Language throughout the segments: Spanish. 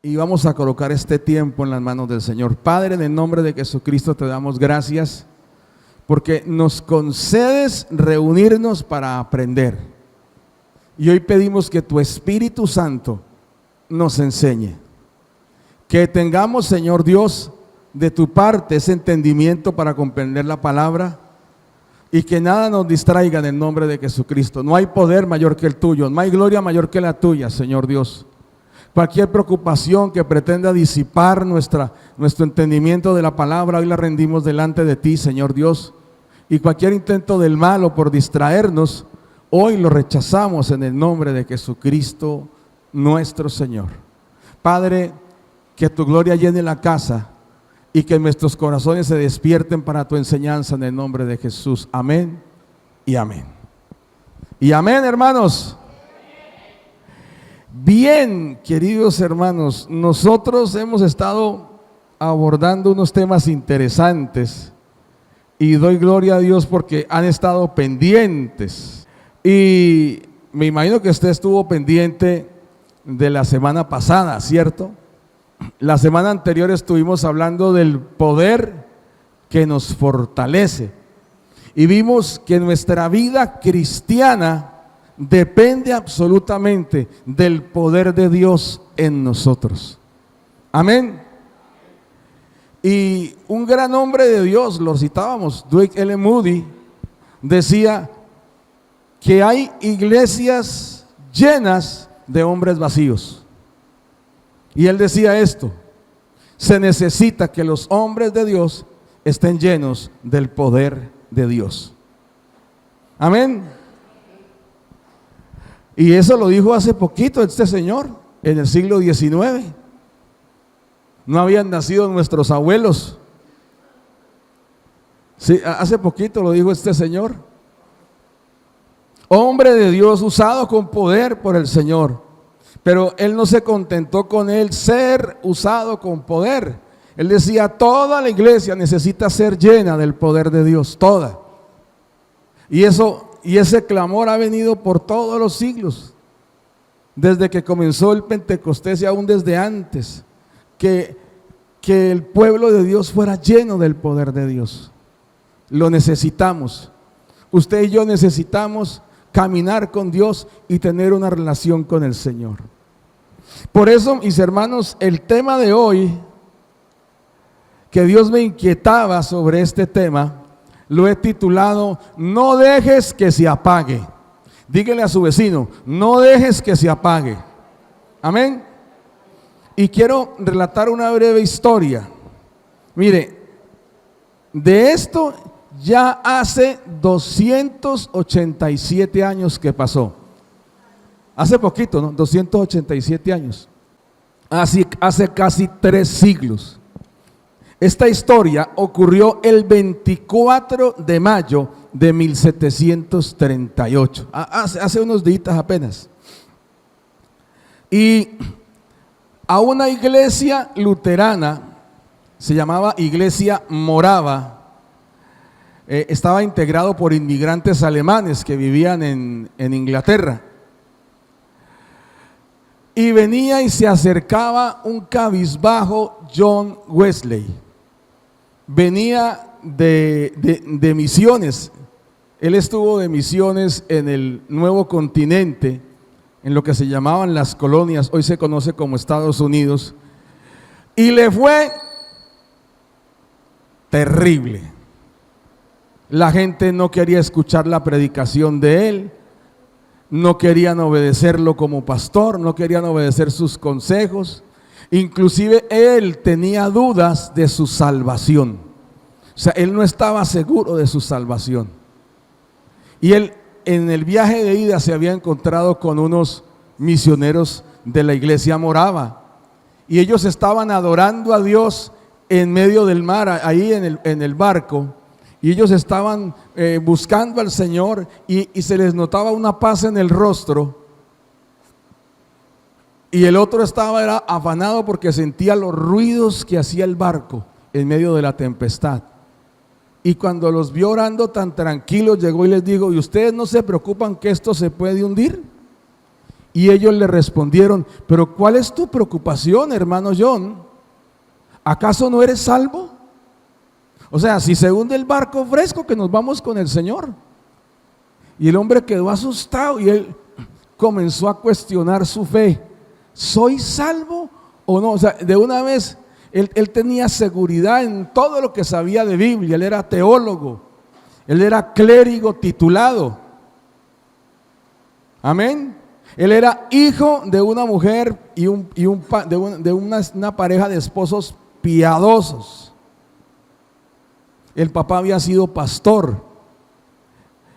y vamos a colocar este tiempo en las manos del Señor. Padre, en el nombre de Jesucristo te damos gracias porque nos concedes reunirnos para aprender. Y hoy pedimos que tu Espíritu Santo nos enseñe. Que tengamos, Señor Dios, de tu parte ese entendimiento para comprender la palabra y que nada nos distraiga en el nombre de Jesucristo. No hay poder mayor que el tuyo, no hay gloria mayor que la tuya, Señor Dios. Cualquier preocupación que pretenda disipar nuestro entendimiento de la palabra, hoy la rendimos delante de ti, Señor Dios. Y cualquier intento del malo por distraernos, hoy lo rechazamos en el nombre de Jesucristo, nuestro Señor. Padre, que tu gloria llene la casa y que nuestros corazones se despierten para tu enseñanza en el nombre de Jesús. Amén y amén. Y amén, hermanos. Bien, queridos hermanos, nosotros hemos estado abordando unos temas interesantes y doy gloria a Dios porque han estado pendientes. Y me imagino que usted estuvo pendiente de la semana pasada, ¿cierto? La semana anterior estuvimos hablando del poder que nos fortalece y vimos que nuestra vida cristiana depende absolutamente del poder de Dios en nosotros. Amén. Y un gran hombre de Dios, lo citábamos, Dwight L. Moody, decía que hay iglesias llenas de hombres vacíos. Y él decía esto: se necesita que los hombres de Dios estén llenos del poder de Dios. Amén. Y eso lo dijo hace poquito este señor, en el siglo XIX. No habían nacido nuestros abuelos. Sí, hace poquito lo dijo este señor. Hombre de Dios usado con poder por el Señor. Pero él no se contentó con él ser usado con poder. Él decía, toda la iglesia necesita ser llena del poder de Dios, toda. Y ese clamor ha venido por todos los siglos, desde que comenzó el Pentecostés y aún desde antes, que el pueblo de Dios fuera lleno del poder de Dios. Lo necesitamos. Usted y yo necesitamos caminar con Dios y tener una relación con el Señor. Por eso, mis hermanos, el tema de hoy, que Dios me inquietaba sobre este tema, lo he titulado, no dejes que se apague. Dígale a su vecino, no dejes que se apague. Amén. Y quiero relatar una breve historia. Mire, de esto ya hace 287 años que pasó. Hace poquito, ¿no? 287 años. Hace casi 3 siglos. Esta historia ocurrió el 24 de mayo de 1738. Hace unos días apenas. Y a una iglesia luterana, se llamaba Iglesia Morava, estaba integrado por inmigrantes alemanes que vivían en Inglaterra. Y venía y se acercaba un cabizbajo John Wesley. Venía de misiones. Él estuvo de misiones en el Nuevo Continente, en lo que se llamaban las colonias, hoy se conoce como Estados Unidos. Y le fue terrible. La gente no quería escuchar la predicación de él, no querían obedecerlo como pastor, no querían obedecer sus consejos. Inclusive él tenía dudas de su salvación. O sea, él no estaba seguro de su salvación. Y él en el viaje de ida se había encontrado con unos misioneros de la iglesia morava. Y ellos estaban adorando a Dios en medio del mar, ahí en el barco. Y ellos estaban buscando al Señor y se les notaba una paz en el rostro. Y el otro era afanado porque sentía los ruidos que hacía el barco en medio de la tempestad. Y cuando los vio orando tan tranquilos, llegó y les dijo, ¿y ustedes no se preocupan que esto se puede hundir? Y ellos le respondieron: pero ¿cuál es tu preocupación, hermano John? ¿Acaso no eres salvo? O sea, si se hunde el barco, fresco que nos vamos con el Señor. Y el hombre quedó asustado y él comenzó a cuestionar su fe. ¿Soy salvo o no? O sea, de una vez él tenía seguridad en todo lo que sabía de Biblia. Él era teólogo, él era clérigo titulado. Amén. Él era hijo de una mujer y de una pareja de esposos piadosos. El papá había sido pastor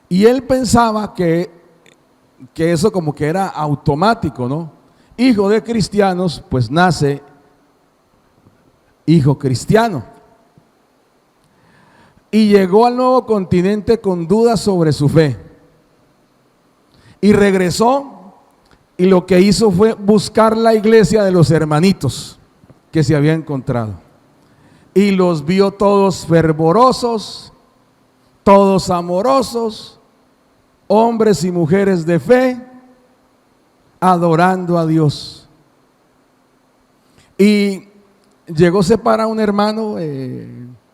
y él pensaba que eso como que era automático, ¿no? Hijo de cristianos, pues nace hijo cristiano. Y llegó al nuevo continente con dudas sobre su fe. Y regresó, y lo que hizo fue buscar la iglesia de los hermanitos que se había encontrado. Y los vio todos fervorosos, todos amorosos, hombres y mujeres de fe, adorando a Dios. Y llegó, se para un hermano,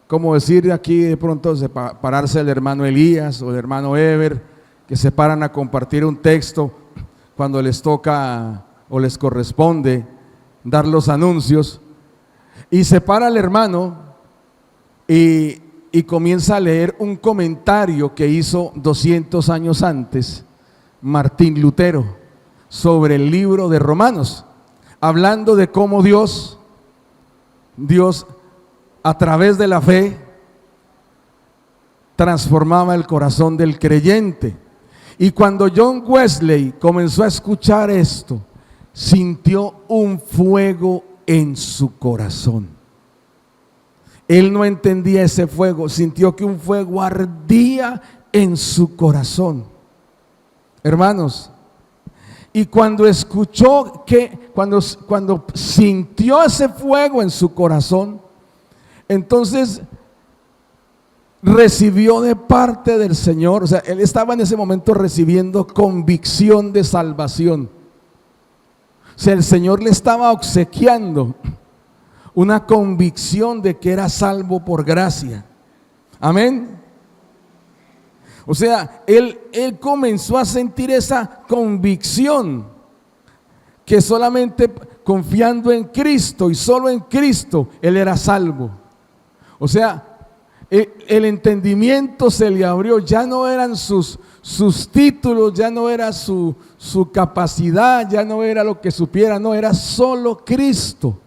como decir aquí de pronto, pararse el hermano Elías o el hermano Eber, que se paran a compartir un texto cuando les toca o les corresponde dar los anuncios. Y se para el hermano y comienza a leer un comentario que hizo 200 años antes Martín Lutero sobre el libro de Romanos, hablando de cómo Dios a través de la fe transformaba el corazón del creyente. Y cuando John Wesley comenzó a escuchar esto, sintió un fuego en su corazón. Él no entendía ese fuego, sintió que un fuego ardía en su corazón. Hermanos, y cuando escuchó cuando sintió ese fuego en su corazón, entonces recibió de parte del Señor, o sea, él estaba en ese momento recibiendo convicción de salvación. O sea, el Señor le estaba obsequiando una convicción de que era salvo por gracia. Amén. O sea, él comenzó a sentir esa convicción que solamente confiando en Cristo y solo en Cristo él era salvo. O sea, el entendimiento se le abrió, ya no eran sus títulos, ya no era su capacidad, ya no era lo que supiera, no, era solo Cristo.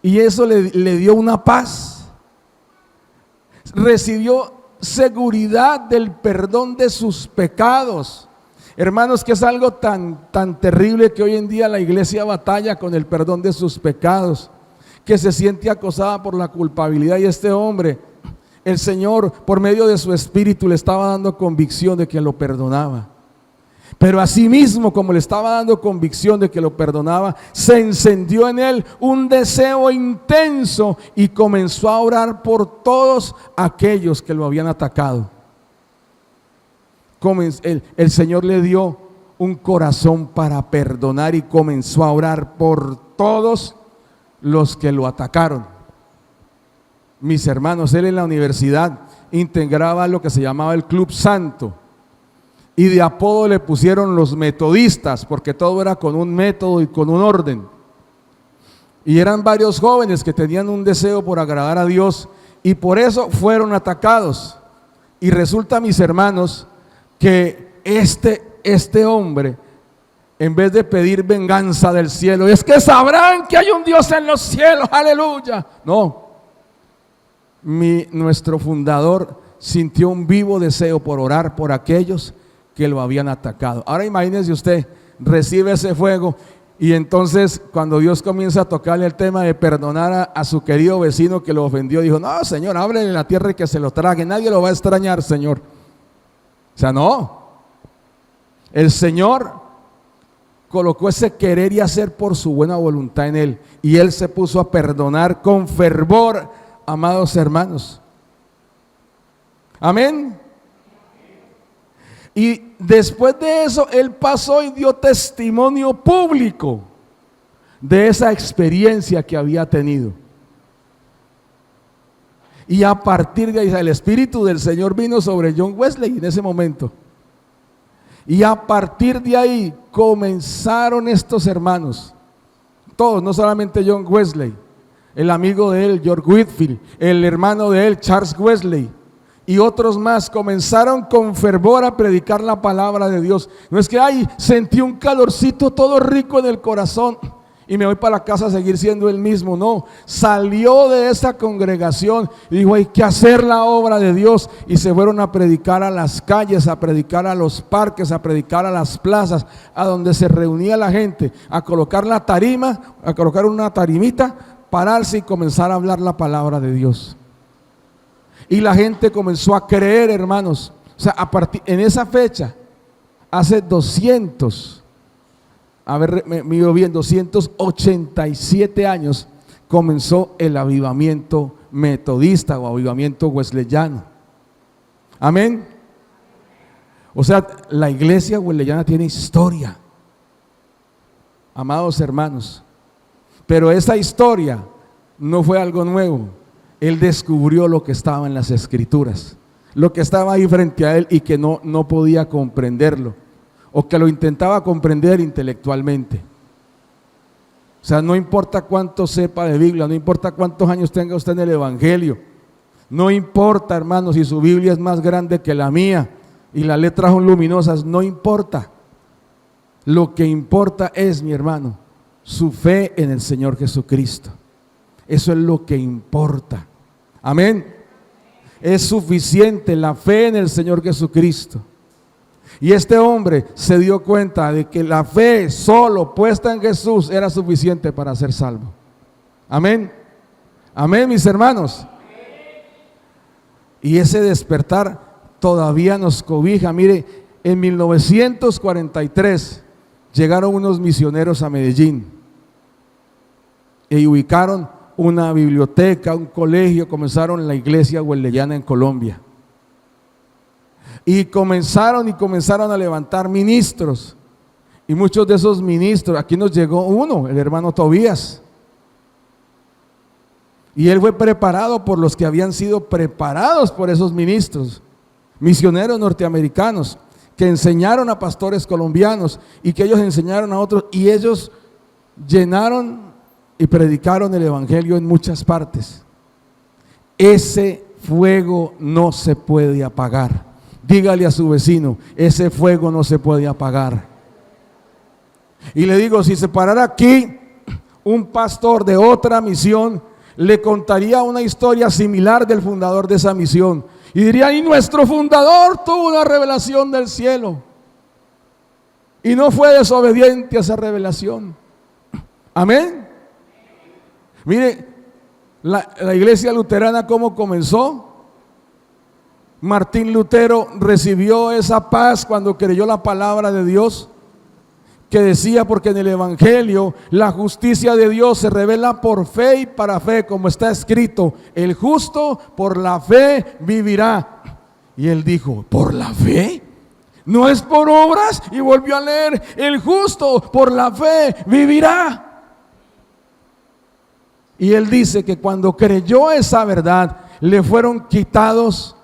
Y eso le dio una paz. Recibió seguridad del perdón de sus pecados. Hermanos, que es algo tan terrible que hoy en día la iglesia batalla con el perdón de sus pecados, que se siente acosada por la culpabilidad. Y este hombre, el Señor por medio de su espíritu le estaba dando convicción de que lo perdonaba. Pero asimismo, como le estaba dando convicción de que lo perdonaba, se encendió en él un deseo intenso y comenzó a orar por todos aquellos que lo habían atacado. El Señor le dio un corazón para perdonar y comenzó a orar por todos los que lo atacaron. Mis hermanos, él en la universidad integraba lo que se llamaba el Club Santo, y de apodo le pusieron los metodistas, porque todo era con un método y con un orden. Y eran varios jóvenes que tenían un deseo por agradar a Dios, y por eso fueron atacados. Y resulta, mis hermanos, que este hombre, en vez de pedir venganza del cielo, es que sabrán que hay un Dios en los cielos, aleluya. No, nuestro fundador sintió un vivo deseo por orar por aquellos que lo habían atacado. Ahora imagínese usted, recibe ese fuego, y entonces cuando Dios comienza a tocarle el tema de perdonar a su querido vecino que lo ofendió, dijo: no, Señor, ábrele la tierra y que se lo trague, nadie lo va a extrañar, Señor. O sea, no, el Señor colocó ese querer y hacer por su buena voluntad en él, y él se puso a perdonar con fervor, amados hermanos. Amén. Y después de eso, él pasó y dio testimonio público de esa experiencia que había tenido. Y a partir de ahí, el Espíritu del Señor vino sobre John Wesley en ese momento. Y a partir de ahí comenzaron estos hermanos, todos, no solamente John Wesley, el amigo de él, George Whitefield, el hermano de él, Charles Wesley, y otros más, comenzaron con fervor a predicar la palabra de Dios. No es que, ay, sentí un calorcito todo rico en el corazón y me voy para la casa a seguir siendo el mismo. No, salió de esa congregación y dijo, hay que hacer la obra de Dios, y se fueron a predicar a las calles, a predicar a los parques, a predicar a las plazas, a donde se reunía la gente, a colocar la tarima, a colocar una tarimita, pararse y comenzar a hablar la palabra de Dios. Y la gente comenzó a creer, hermanos. O sea, en esa fecha, hace 287 años, comenzó el avivamiento metodista o avivamiento wesleyano. Amén. O sea, la iglesia wesleyana tiene historia, amados hermanos. Pero esa historia no fue algo nuevo. Él descubrió lo que estaba en las Escrituras, lo que estaba ahí frente a él y que no podía comprenderlo, o que lo intentaba comprender intelectualmente. O sea, no importa cuánto sepa de Biblia, no importa cuántos años tenga usted en el Evangelio, no importa, hermano, si su Biblia es más grande que la mía y las letras son luminosas, no importa. Lo que importa es, mi hermano, su fe en el Señor Jesucristo. Eso es lo que importa. Amén. Es suficiente la fe en el Señor Jesucristo. Y este hombre se dio cuenta de que la fe solo puesta en Jesús era suficiente para ser salvo. Amén. Amén, mis hermanos. Y ese despertar todavía nos cobija. Mire, en 1943 llegaron unos misioneros a Medellín y ubicaron una biblioteca, un colegio, comenzaron la iglesia wesleyana en Colombia. Y comenzaron a levantar ministros. Y muchos de esos ministros, aquí nos llegó uno, el hermano Tobías. Y él fue preparado por los que habían sido preparados por esos ministros, misioneros norteamericanos, que enseñaron a pastores colombianos y que ellos enseñaron a otros, y ellos llenaron y predicaron el evangelio en muchas partes. Ese fuego no se puede apagar. Dígale a su vecino, ese fuego no se puede apagar. Y le digo, si se parara aquí un pastor de otra misión, le contaría una historia similar del fundador de esa misión y diría, y nuestro fundador tuvo una revelación del cielo y no fue desobediente a esa revelación. Amén. Mire, la iglesia luterana, ¿cómo comenzó? Martín Lutero recibió esa paz cuando creyó la palabra de Dios, que decía, porque en el evangelio la justicia de Dios se revela por fe y para fe, como está escrito, el justo por la fe vivirá. Y él dijo, ¿por la fe? No es por obras. Y volvió a leer, el justo por la fe vivirá. Y él dice que cuando creyó esa verdad, le fueron quitados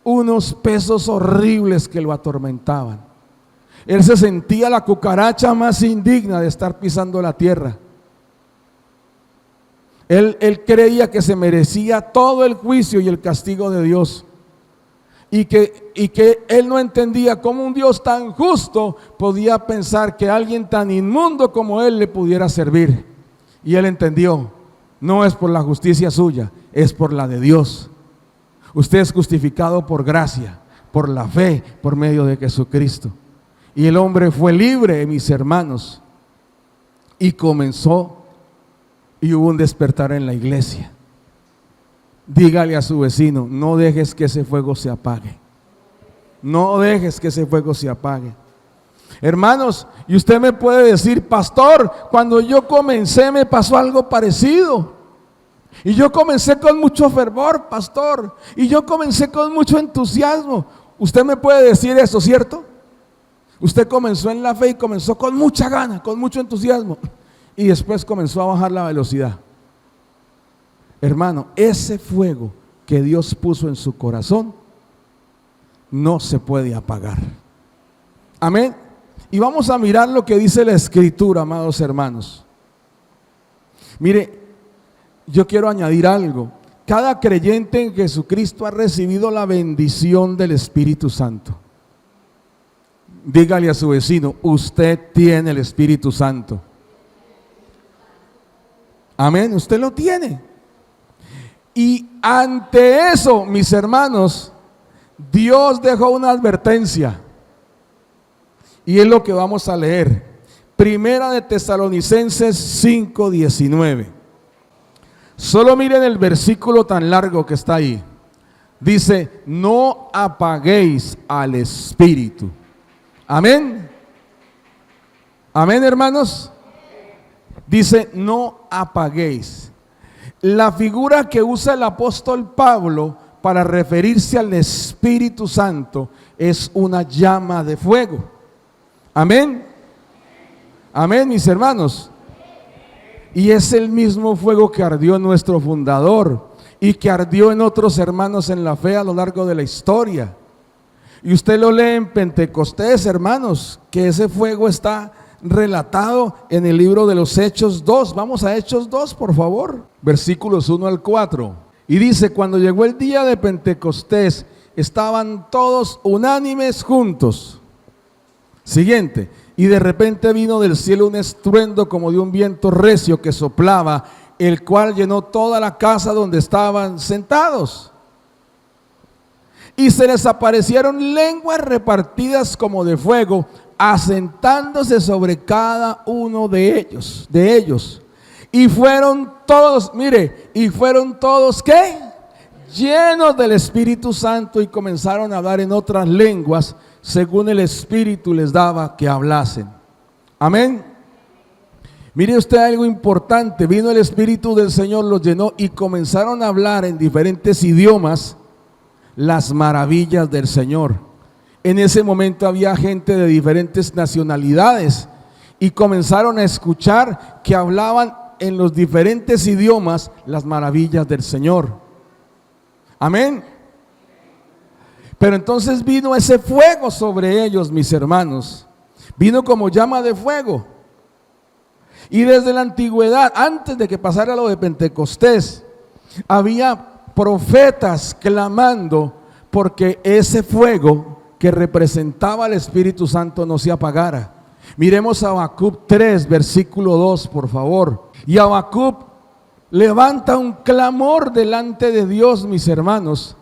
unos pesos horribles que lo atormentaban. Él se sentía la cucaracha más indigna de estar pisando la tierra. Él creía que se merecía todo el juicio y el castigo de Dios. Y que él no entendía cómo un Dios tan justo podía pensar que alguien tan inmundo como él le pudiera servir. Y él entendió, no es por la justicia suya, es por la de Dios. Usted es justificado por gracia, por la fe, por medio de Jesucristo. Y el hombre fue libre, mis hermanos, y comenzó, y hubo un despertar en la iglesia. Dígale a su vecino, no dejes que ese fuego se apague. No dejes que ese fuego se apague. Hermanos, y usted me puede decir, pastor, cuando yo comencé me pasó algo parecido. Y yo comencé con mucho fervor, pastor, y yo comencé con mucho entusiasmo. Usted me puede decir eso, ¿cierto? Usted comenzó en la fe y comenzó con mucha gana, con mucho entusiasmo, y después comenzó a bajar la velocidad. Hermano, ese fuego que Dios puso en su corazón no se puede apagar. Amén. Y vamos a mirar lo que dice la Escritura, amados hermanos. Mire, yo quiero añadir algo. Cada creyente en Jesucristo ha recibido la bendición del Espíritu Santo. Dígale a su vecino, usted tiene el Espíritu Santo. Amén, usted lo tiene. Y ante eso, mis hermanos, Dios dejó una advertencia. Y es lo que vamos a leer. Primera de Tesalonicenses 5:19. Solo miren el versículo tan largo que está ahí. Dice, no apaguéis al Espíritu. Amén. Amén, hermanos. Dice, no apaguéis. La figura que usa el apóstol Pablo para referirse al Espíritu Santo es una llama de fuego. Amén. Amén, mis hermanos. Y es el mismo fuego que ardió en nuestro fundador y que ardió en otros hermanos en la fe a lo largo de la historia. Y usted lo lee en Pentecostés, hermanos, que ese fuego está relatado en el libro de los Hechos 2. Vamos a Hechos 2, por favor. Versículos 1 al 4. Y dice, cuando llegó el día de Pentecostés, estaban todos unánimes juntos. Siguiente. Y de repente vino del cielo un estruendo como de un viento recio que soplaba, el cual llenó toda la casa donde estaban sentados. Y se les aparecieron lenguas repartidas como de fuego, asentándose sobre cada uno de ellos. Y fueron todos, mire, y fueron todos, ¿qué? Llenos del Espíritu Santo y comenzaron a hablar en otras lenguas, según el Espíritu les daba que hablasen. Amén. Mire usted algo importante, vino el Espíritu del Señor, los llenó y comenzaron a hablar en diferentes idiomas las maravillas del Señor. En ese momento había gente de diferentes nacionalidades y comenzaron a escuchar que hablaban en los diferentes idiomas las maravillas del Señor. Amén. Pero entonces vino ese fuego sobre ellos, mis hermanos. Vino como llama de fuego. Y desde la antigüedad, antes de que pasara lo de Pentecostés, había profetas clamando porque ese fuego que representaba al Espíritu Santo no se apagara. Miremos a Habacuc 3, versículo 2, por favor. Y Habacuc levanta un clamor delante de Dios, mis hermanos,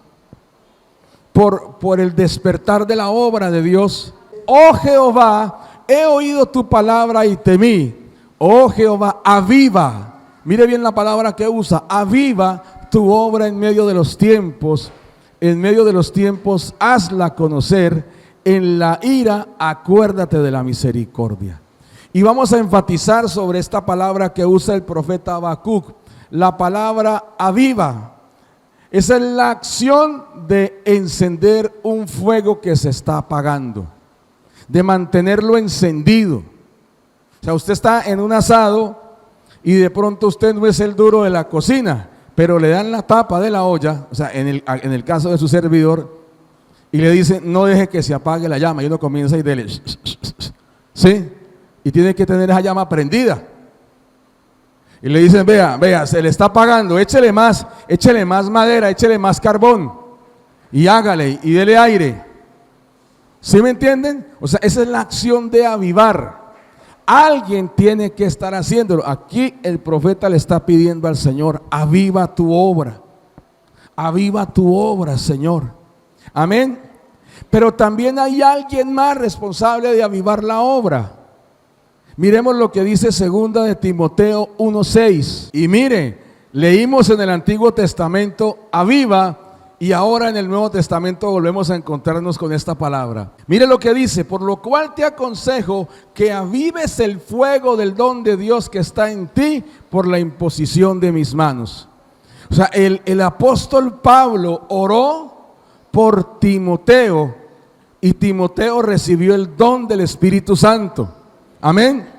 por el despertar de la obra de Dios. Oh Jehová, he oído tu palabra y temí. Oh Jehová, aviva. Mire bien la palabra que usa, aviva tu obra en medio de los tiempos. En medio de los tiempos, hazla conocer. En la ira, acuérdate de la misericordia. Y vamos a enfatizar sobre esta palabra que usa el profeta Habacuc, la palabra aviva. Esa es la acción de encender un fuego que se está apagando, de mantenerlo encendido. O sea, usted está en un asado y de pronto usted no es el duro de la cocina, pero le dan la tapa de la olla, o sea, en el caso de su servidor, y le dicen, no deje que se apague la llama, y uno comienza y dele, ¿sí? Y tiene que tener esa llama prendida. Y le dicen, vea, se le está apagando, échele más madera, échele más carbón, y hágale, y dele aire. ¿Sí me entienden? O sea, esa es la acción de avivar. Alguien tiene que estar haciéndolo. Aquí el profeta le está pidiendo al Señor, aviva tu obra, Señor. Amén. Pero también hay alguien más responsable de avivar la obra. Miremos lo que dice 2 de Timoteo 1:6. Y mire, leímos en el Antiguo Testamento aviva, y ahora en el Nuevo Testamento volvemos a encontrarnos con esta palabra. Mire lo que dice, por lo cual te aconsejo que avives el fuego del don de Dios que está en ti por la imposición de mis manos. O sea, el apóstol Pablo oró por Timoteo y Timoteo recibió el don del Espíritu Santo. Amén.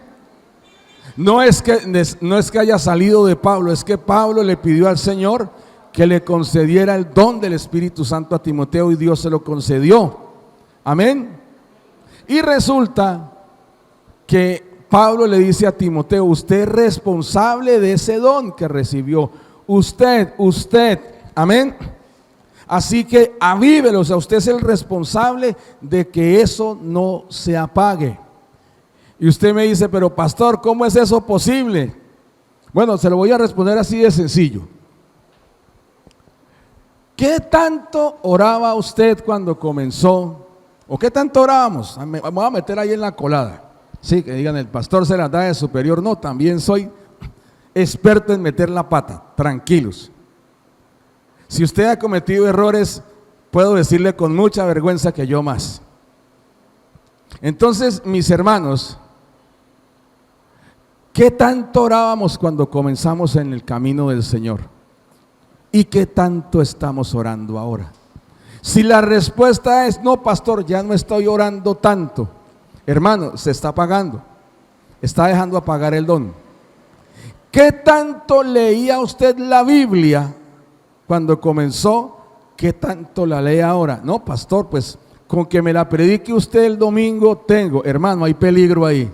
No es que haya salido de Pablo, es que Pablo le pidió al Señor que le concediera el don del Espíritu Santo a Timoteo y Dios se lo concedió. Amén. Y resulta que Pablo le dice a Timoteo: usted es responsable de ese don que recibió. Usted, amén. Así que avívelo, o sea, usted es el responsable de que eso no se apague. Y usted me dice: pero pastor, ¿cómo es eso posible? Bueno, se lo voy a responder así de sencillo. ¿Qué tanto oraba usted cuando comenzó? ¿O qué tanto orábamos? Me voy a meter ahí en la colada. Sí, que digan: el pastor se la da de superior. No, también soy experto en meter la pata. Tranquilos. Si usted ha cometido errores, puedo decirle con mucha vergüenza que yo más. Entonces, mis hermanos, ¿qué tanto orábamos cuando comenzamos en el camino del Señor? ¿Y qué tanto estamos orando ahora? Si la respuesta es: no, pastor, ya no estoy orando tanto, hermano, se está apagando, está dejando apagar el don. ¿Qué tanto leía usted la Biblia cuando comenzó? ¿Qué tanto la lee ahora? No, pastor, pues con que me la predique usted el domingo tengo. Hermano, hay peligro ahí.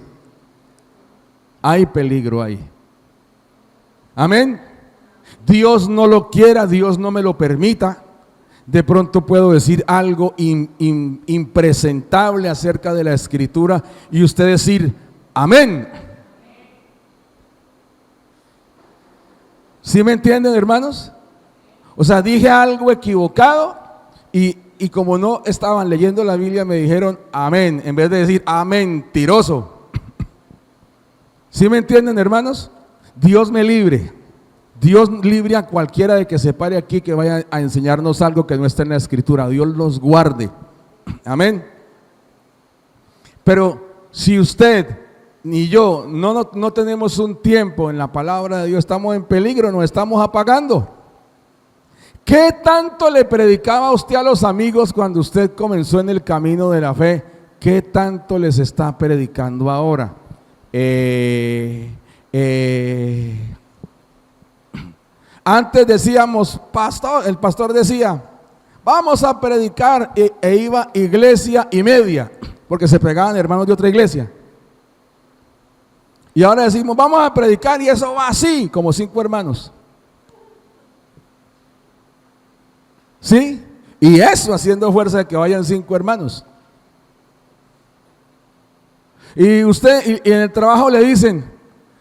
Hay peligro ahí. Amén. Dios no lo quiera, Dios no me lo permita. De pronto puedo decir algo impresentable acerca de la Escritura y usted decir: amén. ¿Sí me entienden, hermanos? O sea, dije algo equivocado y como no estaban leyendo la Biblia me dijeron amén, en vez de decir amén, mentiroso. ¿Sí me entienden, hermanos? Dios me libre. Dios libre a cualquiera de que se pare aquí que vaya a enseñarnos algo que no está en la Escritura. Dios los guarde. Amén. Pero si usted ni yo no tenemos un tiempo en la palabra de Dios, estamos en peligro, nos estamos apagando. ¿Qué tanto le predicaba usted a los amigos cuando usted comenzó en el camino de la fe? ¿Qué tanto les está predicando ahora? Antes decíamos, el pastor decía: vamos a predicar, e iba iglesia y media, porque se pegaban hermanos de otra iglesia. Y ahora decimos: vamos a predicar, y eso va así, como 5 hermanos. ¿Sí? Y eso haciendo fuerza de que vayan 5 hermanos. Y usted, y en el trabajo le dicen: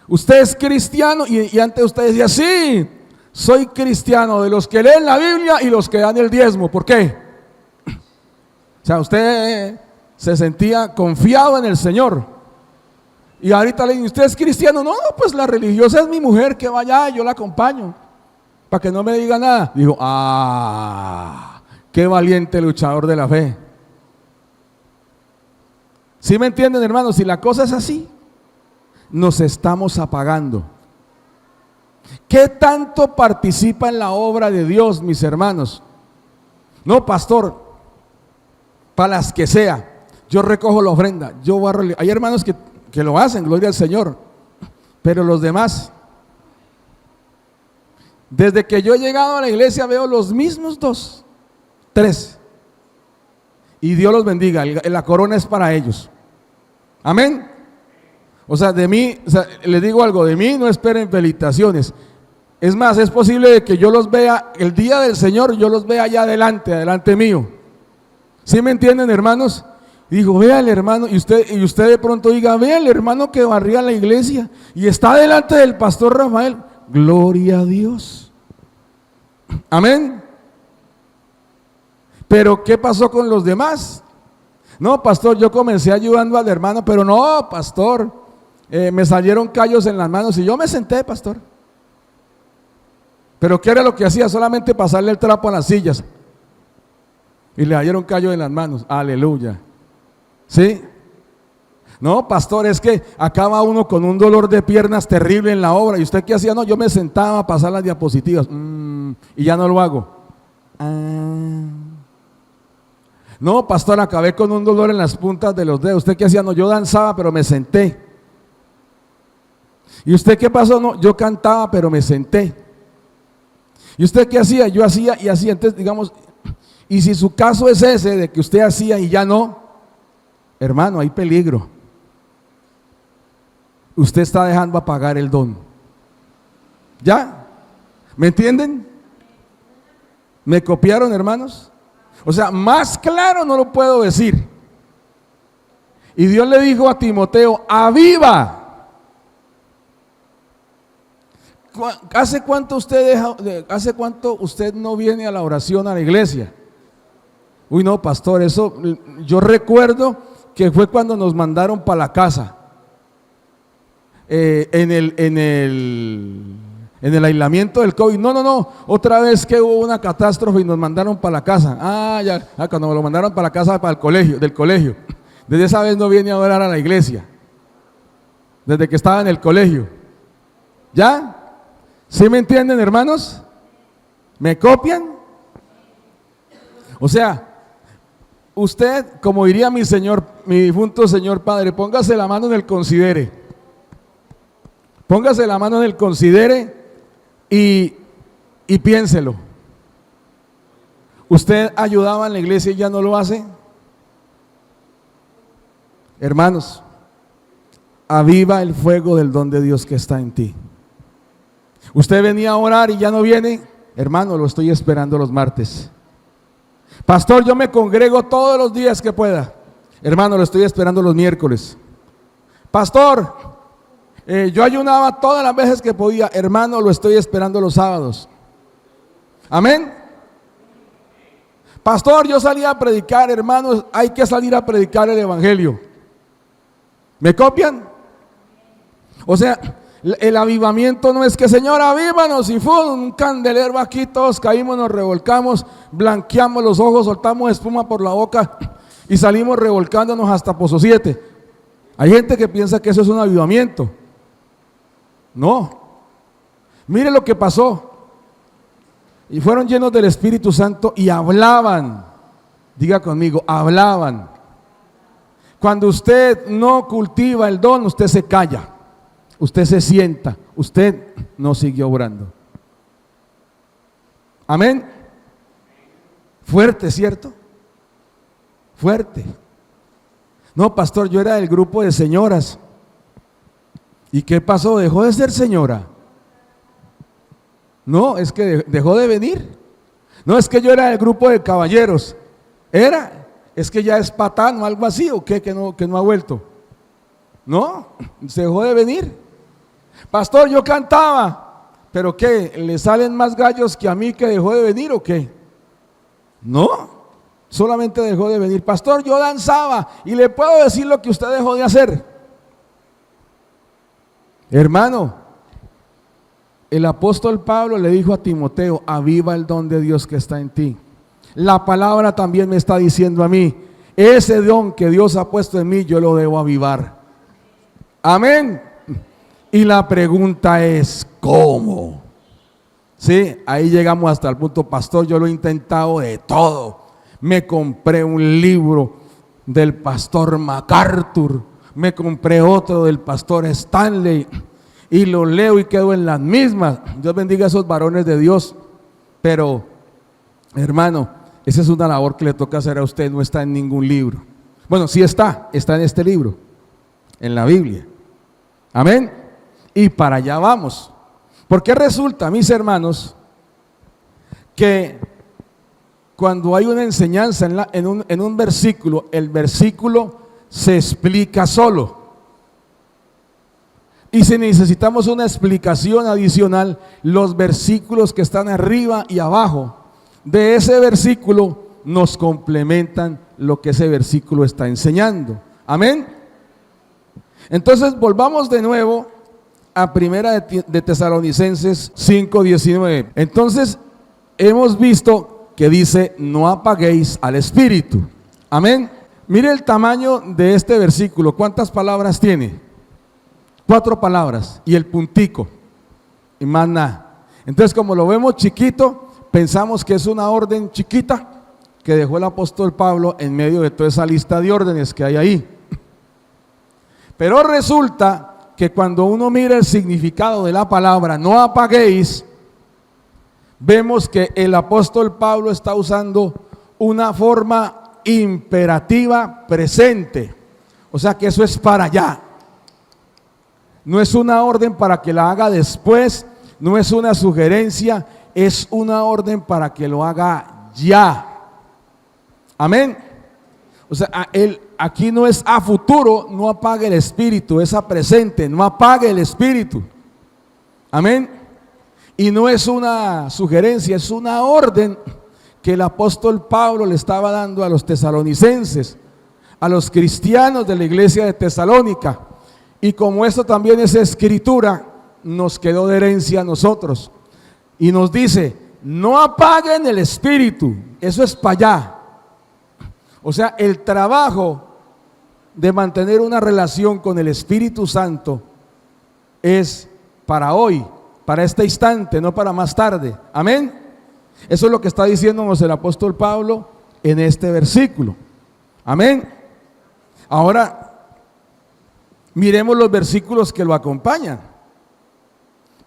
usted es cristiano, y antes usted decía: sí, soy cristiano, de los que leen la Biblia y los que dan el diezmo. ¿Por qué? O sea, usted se sentía confiado en el Señor. Y ahorita le dicen: ¿usted es cristiano? No, pues la religiosa es mi mujer, que vaya, yo la acompaño, para que no me diga nada. Digo: qué valiente luchador de la fe. ¿Sí me entienden, hermanos? Si la cosa es así, nos estamos apagando. ¿Qué tanto participa en la obra de Dios, mis hermanos? No, pastor, para las que sea, yo recojo la ofrenda, yo barro. Hay hermanos que lo hacen, gloria al Señor, pero los demás, desde que yo he llegado a la iglesia veo los mismos 2, 3, y Dios los bendiga, la corona es para ellos. Amén. O sea, de mí, les digo algo, de mí no esperen felicitaciones. Es más, es posible que yo los vea el día del Señor, yo los vea allá adelante mío. ¿Sí me entienden, hermanos? Y digo: vea el hermano, y usted de pronto diga: vea el hermano que barría la iglesia y está delante del pastor Rafael. Gloria a Dios. Amén. Pero ¿qué pasó con los demás? No, pastor, yo comencé ayudando al hermano, pero no, pastor, me salieron callos en las manos y yo me senté, pastor. Pero ¿qué era lo que hacía? Solamente pasarle el trapo a las sillas y le dieron callos en las manos. Aleluya. ¿Sí? No, pastor, es que acaba uno con un dolor de piernas terrible en la obra. ¿Y usted qué hacía? No, yo me sentaba a pasar las diapositivas y ya no lo hago. No, pastor, acabé con un dolor en las puntas de los dedos. ¿Usted qué hacía? No, yo danzaba, pero me senté. ¿Y usted qué pasó? No, yo cantaba, pero me senté. ¿Y usted qué hacía? Yo hacía y hacía. Entonces, digamos, y si su caso es ese, de que usted hacía y ya no, hermano, hay peligro. Usted está dejando apagar el don. ¿Ya? ¿Me entienden? ¿Me copiaron, hermanos? O sea, más claro no lo puedo decir. Y Dios le dijo a Timoteo: aviva. ¿Hace cuánto usted no viene a la oración a la iglesia? Uy, no, pastor, eso yo recuerdo que fue cuando nos mandaron para la casa. En el aislamiento del COVID. No, otra vez que hubo una catástrofe y nos mandaron para la casa. Cuando me lo mandaron para la casa, para el colegio, del colegio. Desde esa vez no viene a orar a la iglesia. Desde que estaba en el colegio. ¿Ya? ¿Sí me entienden, hermanos? ¿Me copian? O sea, usted, como diría mi difunto señor padre, póngase la mano en el considere. Póngase la mano en el considere y piénselo. ¿Usted ayudaba en la iglesia y ya no lo hace? Hermanos, aviva el fuego del don de Dios que está en ti. Usted venía a orar y ya no viene. Hermano, lo estoy esperando los martes. Pastor, yo me congrego todos los días que pueda. Hermano, lo estoy esperando los miércoles. Pastor, yo ayunaba todas las veces que podía. Hermano, lo estoy esperando los sábados. Amén. Pastor, yo salía a predicar. Hermanos, hay que salir a predicar el evangelio. ¿Me copian? O sea, el avivamiento no es que Señor, avívanos, y fue un candelero aquí, todos caímos, nos revolcamos, blanqueamos los ojos, soltamos espuma por la boca y salimos revolcándonos hasta Pozo 7. Hay gente que piensa que eso es un avivamiento. No. Mire lo que pasó. Y fueron llenos del Espíritu Santo y hablaban. Diga conmigo, hablaban. Cuando usted no cultiva el don, usted se calla. Usted se sienta, usted no siguió orando. Amén. Fuerte, ¿cierto? Fuerte. No, pastor, yo era del grupo de señoras. ¿Y qué pasó? ¿Dejó de ser señora? No, es que dejó de venir. No, es que yo era del grupo de caballeros. Es que ya es patán o algo así, ¿o qué? Que no ha vuelto. No, se dejó de venir. Pastor, yo cantaba, ¿pero qué? ¿Le salen más gallos que a mí que dejó de venir o qué? No, solamente dejó de venir. Pastor, yo danzaba y le puedo decir lo que usted dejó de hacer. Hermano, el apóstol Pablo le dijo a Timoteo: aviva el don de Dios que está en ti. La palabra también me está diciendo a mí: ese don que Dios ha puesto en mí, yo lo debo avivar. Amén. Y la pregunta es, ¿cómo? Sí, ahí llegamos hasta el punto. Pastor, yo lo he intentado de todo. Me compré un libro del pastor MacArthur, me compré otro del pastor Stanley y lo leo y quedo en las mismas. Dios bendiga a esos varones de Dios, pero hermano, esa es una labor que le toca hacer a usted, no está en ningún libro. Bueno, sí está en este libro, en la Biblia. Amén. Y para allá vamos. Porque resulta, mis hermanos, que cuando hay una enseñanza en un versículo, el versículo se explica solo. Y si necesitamos una explicación adicional, los versículos que están arriba y abajo de ese versículo nos complementan lo que ese versículo está enseñando. Amén. Entonces volvamos de nuevo a Primera de Tesalonicenses 5:19. Entonces hemos visto que dice: no apaguéis al Espíritu. Amén. Mire el tamaño de este versículo. ¿Cuántas palabras tiene? 4 palabras y el puntico y más nada. Entonces, como lo vemos chiquito, pensamos que es una orden chiquita que dejó el apóstol Pablo en medio de toda esa lista de órdenes que hay ahí. Pero resulta que cuando uno mira el significado de la palabra no apaguéis, vemos que el apóstol Pablo está usando una forma imperativa presente. O sea que eso es para allá. No es una orden para que la haga después, no es una sugerencia, es una orden para que lo haga ya. Amén. O sea, aquí no es a futuro, no apague el espíritu, es a presente, no apague el espíritu. Amén. Y no es una sugerencia, es una orden que el apóstol Pablo le estaba dando a los tesalonicenses, a los cristianos de la iglesia de Tesalónica. Y como esto también es escritura, nos quedó de herencia a nosotros. Y nos dice, no apaguen el espíritu, eso es para allá. O sea, el trabajo de mantener una relación con el Espíritu Santo es para hoy, para este instante, no para más tarde. Amén. Eso es lo que está diciéndonos el apóstol Pablo en este versículo. Amén. Ahora, miremos los versículos que lo acompañan,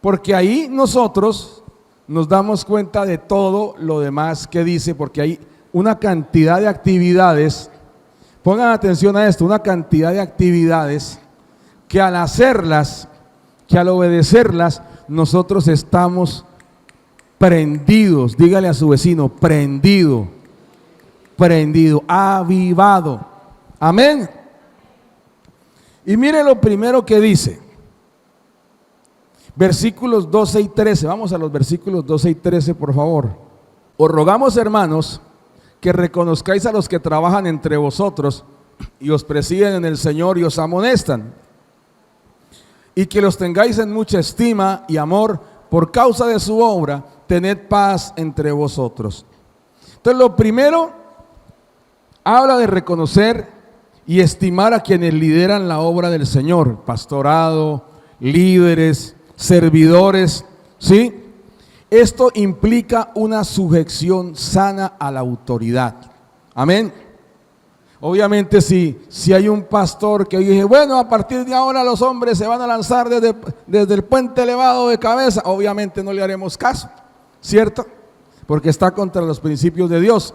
porque ahí nosotros nos damos cuenta de todo lo demás que dice, porque hay una cantidad de actividades, pongan atención a esto, una cantidad de actividades que al hacerlas, que al obedecerlas, nosotros estamos prendidos. Dígale a su vecino, prendido, avivado. Amén. Y mire lo primero que dice, versículos 12 y 13, vamos a los versículos 12 y 13 por favor. Os rogamos, hermanos, que reconozcáis a los que trabajan entre vosotros y os presiden en el Señor y os amonestan, y que los tengáis en mucha estima y amor por causa de su obra, tened paz entre vosotros. Entonces lo primero, habla de reconocer y estimar a quienes lideran la obra del Señor, pastorado, líderes, servidores, ¿sí? Esto implica una sujeción sana a la autoridad. Amén. Obviamente si hay un pastor que dice, bueno, a partir de ahora los hombres se van a lanzar desde el puente elevado de cabeza, obviamente no le haremos caso, ¿cierto? Porque está contra los principios de Dios.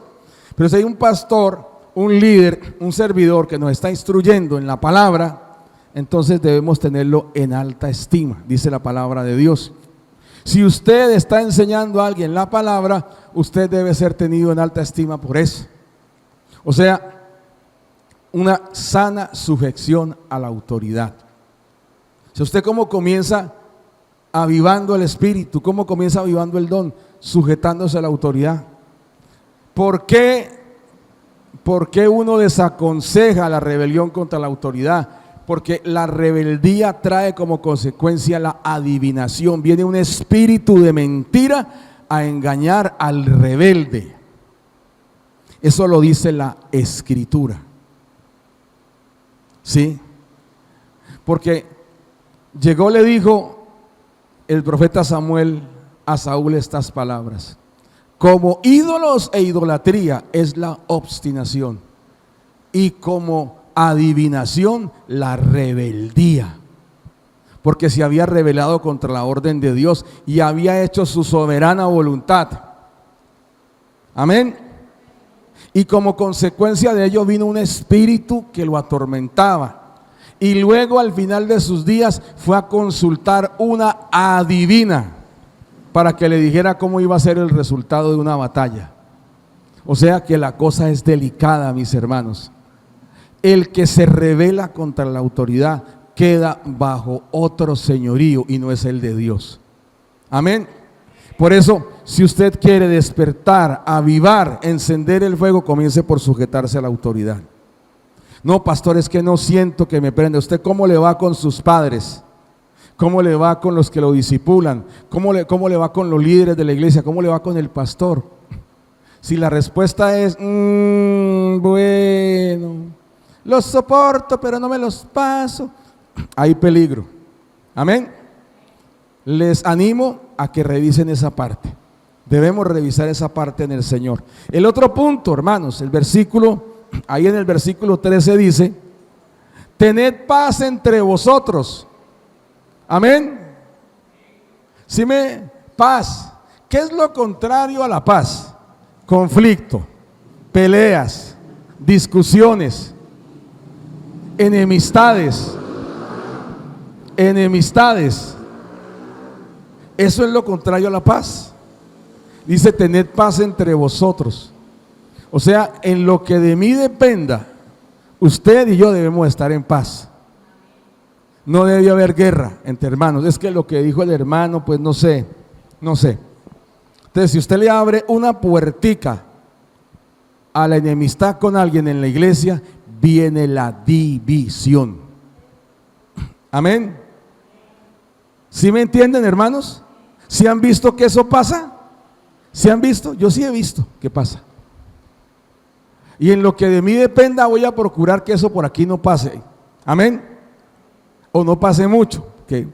Pero si hay un pastor, un líder, un servidor que nos está instruyendo en la palabra, entonces debemos tenerlo en alta estima, dice la palabra de Dios. Si usted está enseñando a alguien la palabra, usted debe ser tenido en alta estima por eso. O sea, una sana sujeción a la autoridad. Si usted cómo comienza avivando el espíritu, cómo comienza avivando el don, sujetándose a la autoridad. ¿Por qué uno desaconseja la rebelión contra la autoridad? Porque la rebeldía trae como consecuencia la adivinación. Viene un espíritu de mentira a engañar al rebelde. Eso lo dice la Escritura. ¿Sí? Porque le dijo el profeta Samuel a Saúl estas palabras: como ídolos e idolatría es la obstinación, y como adivinación la rebeldía, porque se había rebelado contra la orden de Dios y había hecho su soberana voluntad. Amén. Y como consecuencia de ello vino un espíritu que lo atormentaba, y luego al final de sus días fue a consultar una adivina para que le dijera cómo iba a ser el resultado de una batalla. O sea que la cosa es delicada, mis hermanos. El que se rebela contra la autoridad queda bajo otro señorío y no es el de Dios. Amén. Por eso, si usted quiere despertar, avivar, encender el fuego, comience por sujetarse a la autoridad. No, pastor, es que no siento que me prenda. ¿Usted cómo le va con sus padres? ¿Cómo le va con los que lo discipulan? ¿Cómo le va con los líderes de la iglesia? ¿Cómo le va con el pastor? Si la respuesta es, bueno, los soporto, pero no me los paso, hay peligro. Amén. Les animo a que revisen esa parte. Debemos revisar esa parte en el Señor. El otro punto, hermanos, ahí en el versículo 13 dice: tened paz entre vosotros. Amén. Paz. ¿Qué es lo contrario a la paz? Conflicto, peleas, discusiones, enemistades. Eso es lo contrario a la paz. Dice: tened paz entre vosotros. O sea, en lo que de mí dependa, usted y yo debemos estar en paz. No debe haber guerra entre hermanos. Es que lo que dijo el hermano, pues no sé. Entonces, si usted le abre una puertica a la enemistad con alguien en la iglesia, viene la división. Amén. ¿Sí me entienden, hermanos? ¿Sí han visto que eso pasa? ¿Sí han visto? Yo sí he visto que pasa. Y en lo que de mí dependa, voy a procurar que eso por aquí no pase. Amén. O no pase mucho. Que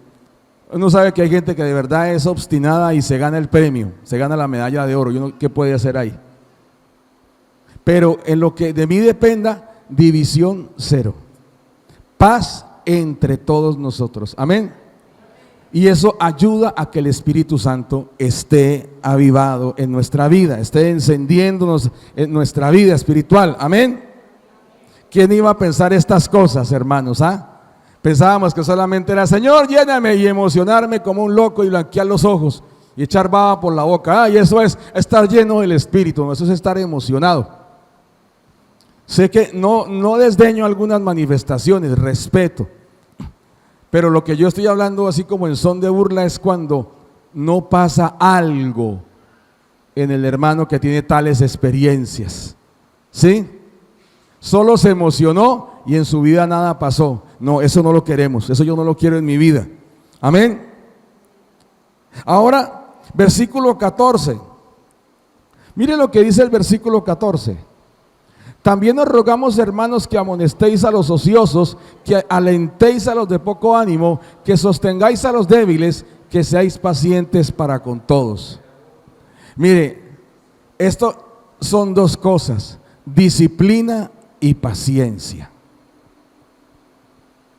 uno sabe que hay gente que de verdad es obstinada y se gana el premio, se gana la medalla de oro. ¿Y uno qué puede hacer ahí? Pero en lo que de mí dependa, división cero. Paz entre todos nosotros. Amén. Y eso ayuda a que el Espíritu Santo esté avivado en nuestra vida, esté encendiéndonos en nuestra vida espiritual. Amén. ¿Quién iba a pensar estas cosas, hermanos? Pensábamos que solamente era: Señor, lléname, y emocionarme como un loco y blanquear los ojos y echar baba por la boca. Y eso es estar lleno del Espíritu, eso es estar emocionado. Sé que no desdeño algunas manifestaciones, respeto. Pero lo que yo estoy hablando así como en son de burla es cuando no pasa algo en el hermano que tiene tales experiencias. ¿Sí? Solo se emocionó y en su vida nada pasó. No, eso no lo queremos, eso yo no lo quiero en mi vida. Amén. Ahora, versículo 14. Mire lo que dice el versículo 14. También os rogamos, hermanos, que amonestéis a los ociosos, que alentéis a los de poco ánimo, que sostengáis a los débiles, que seáis pacientes para con todos. Mire, esto son dos cosas: disciplina y paciencia.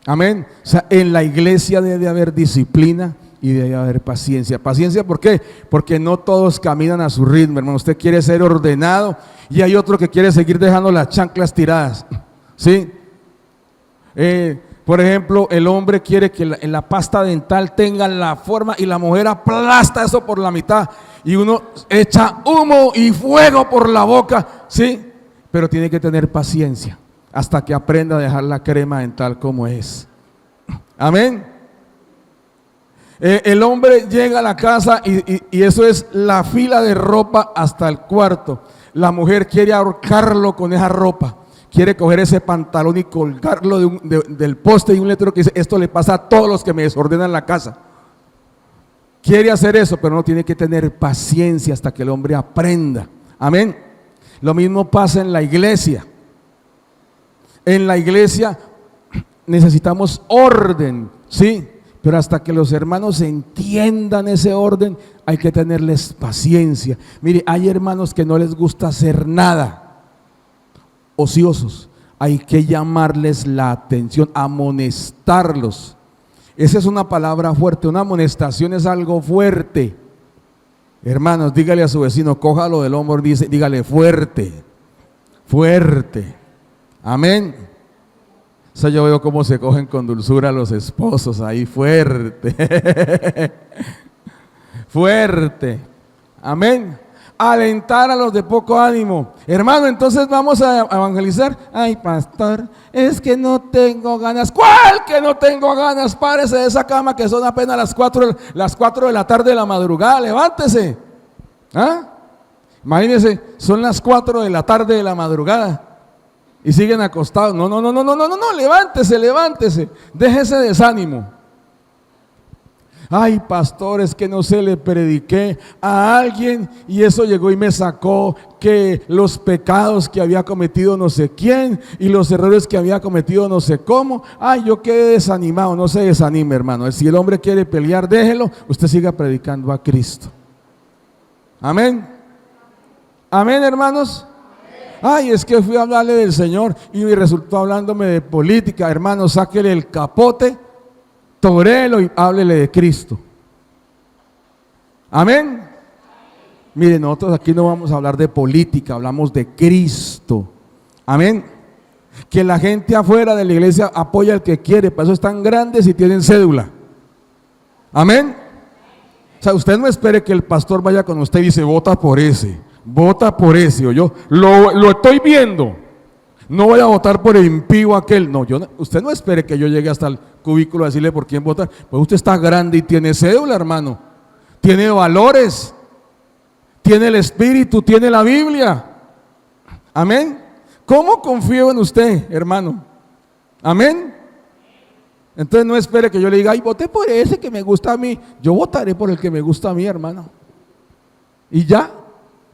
Amén. O sea, en la iglesia debe haber disciplina y debe haber paciencia. ¿Paciencia por qué? Porque no todos caminan a su ritmo, hermano. Usted quiere ser ordenado y hay otro que quiere seguir dejando las chanclas tiradas. ¿Sí? Por ejemplo, el hombre quiere que en la pasta dental tenga la forma y la mujer aplasta eso por la mitad y uno echa humo y fuego por la boca. ¿Sí? Pero tiene que tener paciencia hasta que aprenda a dejar la crema dental como es. Amén. El hombre llega a la casa y eso es la fila de ropa hasta el cuarto. La mujer quiere ahorcarlo con esa ropa, quiere coger ese pantalón y colgarlo del poste y un letrero que dice: esto le pasa a todos los que me desordenan la casa. Quiere hacer eso, pero no tiene que tener paciencia hasta que el hombre aprenda. Amén. Lo mismo pasa en la iglesia. En la iglesia necesitamos orden, ¿sí? Pero hasta que los hermanos entiendan ese orden, hay que tenerles paciencia. Mire, hay hermanos que no les gusta hacer nada, ociosos. Hay que llamarles la atención, amonestarlos. Esa es una palabra fuerte, una amonestación es algo fuerte. Hermanos, dígale a su vecino, cójalo del hombro, dígale: fuerte, fuerte. Amén. O sea, yo veo cómo se cogen con dulzura los esposos ahí, fuerte. Fuerte. Amén. Alentar a los de poco ánimo. Hermano, entonces vamos a evangelizar. Ay, pastor, es que no tengo ganas. ¿Cuál que no tengo ganas? Párese de esa cama que son apenas las 4 de la tarde de la madrugada. Levántese. Imagínense, son las 4 de la tarde de la madrugada. Y siguen acostados. No, levántese, deje ese desánimo. Ay, pastor, es que no sé, le prediqué a alguien y eso llegó y me sacó que los pecados que había cometido no sé quién y los errores que había cometido no sé cómo. Ay, yo quedé desanimado. No se desanime, hermano. Si el hombre quiere pelear, déjelo, usted siga predicando a Cristo. Amén. Amén, hermanos. Ay, es que fui a hablarle del Señor y resultó hablándome de política. Hermanos, sáquele el capote, torelo y háblele de Cristo. Amén. Miren, nosotros aquí no vamos a hablar de política, hablamos de Cristo. Amén. Que la gente afuera de la iglesia apoya al que quiere, para eso están grandes y tienen cédula. Amén. O sea, usted no espere que el pastor vaya con usted y dice, vota por ese, o yo lo estoy viendo. No voy a votar por el impío aquel. No, usted no espere que yo llegue hasta el cubículo a decirle por quién votar. Pues usted está grande y tiene cédula, hermano. Tiene valores, tiene el Espíritu, tiene la Biblia. Amén. ¿Cómo confío en usted, hermano? Amén. Entonces no espere que yo le diga, ay, voté por ese que me gusta a mí. Yo votaré por el que me gusta a mí, hermano. Y ya,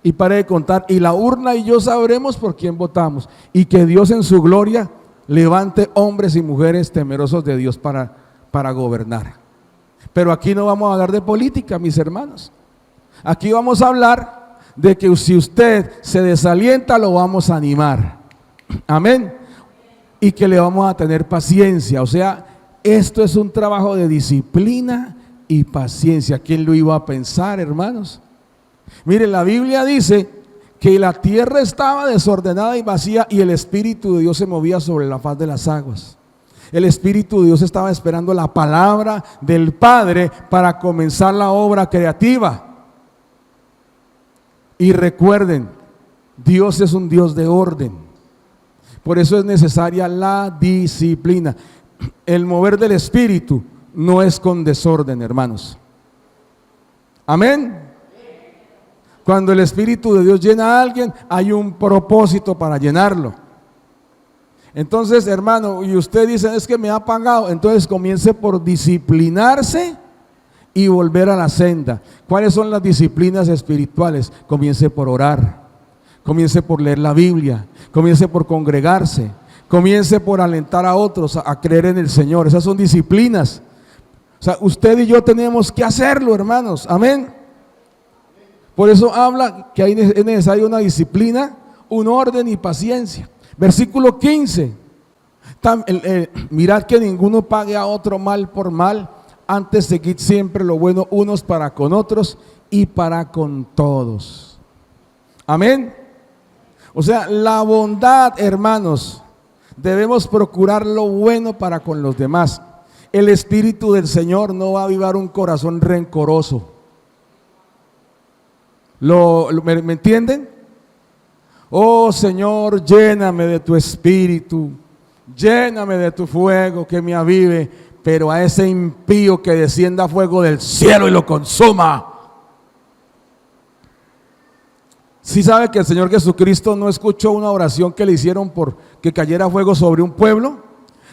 y pare de contar. Y la urna y yo sabremos por quién votamos. Y que Dios en su gloria levante hombres y mujeres temerosos de Dios para gobernar. Pero aquí no vamos a hablar de política, mis hermanos. Aquí vamos a hablar de que si usted se desalienta, lo vamos a animar. Amén. Y que le vamos a tener paciencia. O sea, esto es un trabajo de disciplina y paciencia. ¿Quién lo iba a pensar, hermanos? Miren, la Biblia dice que la tierra estaba desordenada y vacía y el Espíritu de Dios se movía sobre la faz de las aguas. El Espíritu de Dios estaba esperando la palabra del Padre para comenzar la obra creativa. Y recuerden, Dios es un Dios de orden. Por eso es necesaria la disciplina. El mover del Espíritu no es con desorden, hermanos. Amén. Cuando el Espíritu de Dios llena a alguien, hay un propósito para llenarlo. Entonces, hermano, y usted dice, es que me ha pagado, entonces comience por disciplinarse y volver a la senda. ¿Cuáles son las disciplinas espirituales? Comience por orar. Comience por leer la Biblia, comience por congregarse, comience por alentar a otros a creer en el Señor. Esas son disciplinas. O sea, usted y yo tenemos que hacerlo, hermanos. Amén. Por eso habla que es necesaria una disciplina, un orden y paciencia. Versículo 15. Mirad que ninguno pague a otro mal por mal, antes seguid siempre lo bueno unos para con otros y para con todos. Amén. O sea, la bondad, hermanos, debemos procurar lo bueno para con los demás. El Espíritu del Señor no va a avivar un corazón rencoroso. ¿Me entienden? Oh Señor, lléname de tu Espíritu, lléname de tu fuego que me avive, pero a ese impío que descienda fuego del cielo y lo consuma. ¿Sí sabe que el Señor Jesucristo no escuchó una oración que le hicieron por que cayera fuego sobre un pueblo?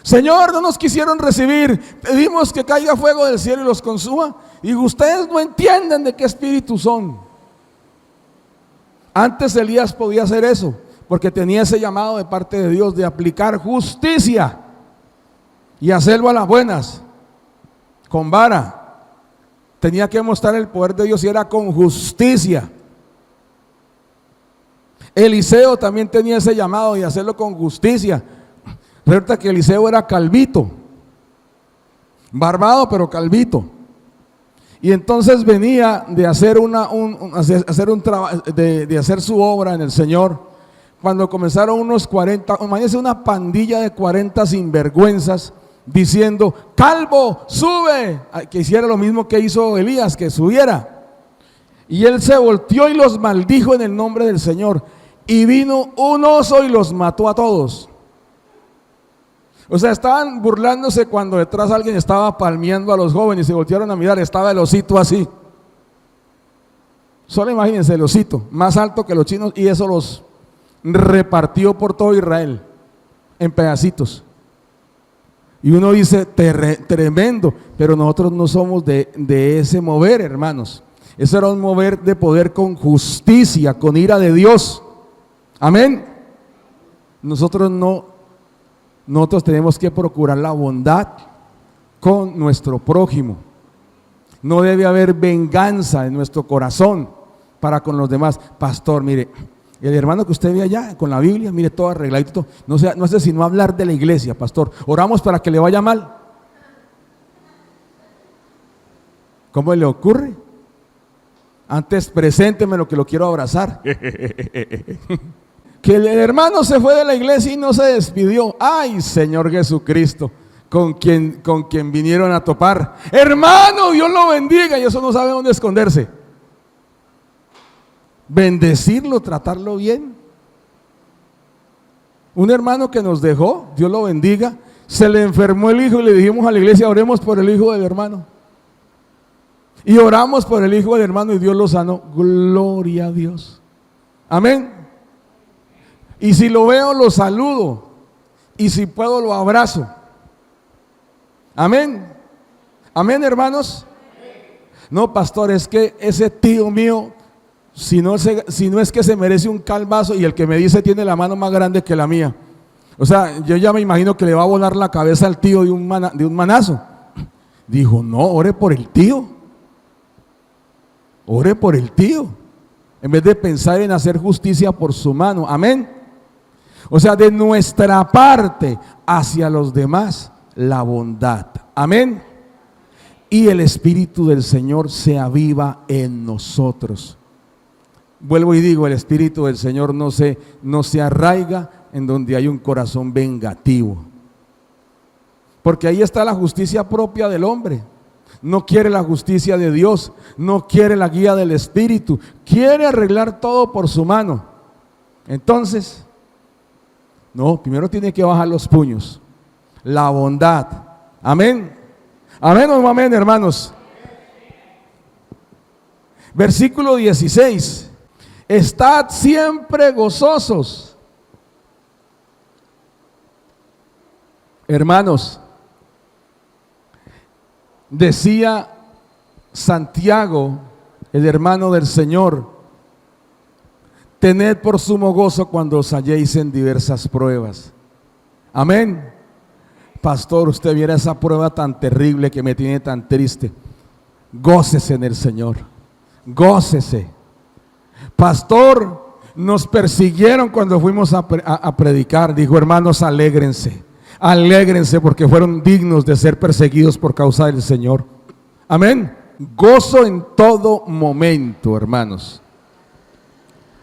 Señor, no nos quisieron recibir, pedimos que caiga fuego del cielo y los consuma. Y ustedes no entienden de qué espíritu son. Antes Elías podía hacer eso, porque tenía ese llamado de parte de Dios de aplicar justicia y hacerlo a las buenas, con vara. Tenía que mostrar el poder de Dios y era con justicia. Eliseo también tenía ese llamado de hacerlo con justicia. Resulta que Eliseo era calvito, barbado pero calvito. Y entonces venía de hacer hacer su obra en el Señor. Cuando comenzaron unos 40, imagínense una pandilla de 40 sinvergüenzas diciendo, calvo, sube, que hiciera lo mismo que hizo Elías, que subiera. Y él se volteó y los maldijo en el nombre del Señor. Y vino un oso y los mató a todos. O sea, estaban burlándose cuando detrás alguien estaba palmeando a los jóvenes y se voltearon a mirar, estaba el osito así. Solo imagínense el osito, más alto que los chinos, y eso los repartió por todo Israel en pedacitos. Y uno dice, tremendo, pero nosotros no somos de ese mover, hermanos. Eso era un mover de poder con justicia, con ira de Dios. Amén. Nosotros tenemos que procurar la bondad con nuestro prójimo. No debe haber venganza en nuestro corazón. para con los demás. Pastor, mire, el hermano que usted ve allá con la Biblia, mire, todo arregladito, no sé sino hablar de la iglesia, pastor. Oramos para que le vaya mal. ¿Cómo le ocurre? Antes presénteme lo que lo quiero abrazar. Que el hermano se fue de la iglesia y no se despidió. Ay, Señor Jesucristo, con quien vinieron a topar. Hermano, Dios lo bendiga, y eso no sabe dónde esconderse. Bendecirlo, tratarlo bien. Un hermano que nos dejó, Dios lo bendiga, se le enfermó el hijo y le dijimos a la iglesia, oremos por el hijo del hermano. Y oramos por el hijo del hermano y Dios lo sanó. Gloria a Dios. Amén. Y si lo veo, lo saludo. Y si puedo, lo abrazo. Amén. Amén, hermanos. No, pastor, es que ese tío mío, si no es que se merece un calvazo, y el que me dice tiene la mano más grande que la mía. O sea, yo ya me imagino que le va a volar la cabeza al tío de un manazo. Dijo, no, ore por el tío. Ore por el tío, en vez de pensar en hacer justicia por su mano. Amén. O sea, de nuestra parte hacia los demás, la bondad. Amén. Y el Espíritu del Señor se aviva en nosotros. Vuelvo y digo, el Espíritu del Señor no se arraiga en donde hay un corazón vengativo. Porque ahí está la justicia propia del hombre. No quiere la justicia de Dios, no quiere la guía del Espíritu, quiere arreglar todo por su mano. Entonces, no, primero tiene que bajar los puños, la bondad. Amén. Amén o no amén, hermanos. Versículo 16. Estad siempre gozosos. Hermanos, decía Santiago, el hermano del Señor, tened por sumo gozo cuando os halléis en diversas pruebas. Amén. Pastor, usted viera esa prueba tan terrible que me tiene tan triste. Gócese en el Señor, gócese. Pastor, nos persiguieron cuando fuimos a predicar. Dijo, hermanos, alégrense. Alégrense porque fueron dignos de ser perseguidos por causa del Señor. Amén. Gozo en todo momento, hermanos.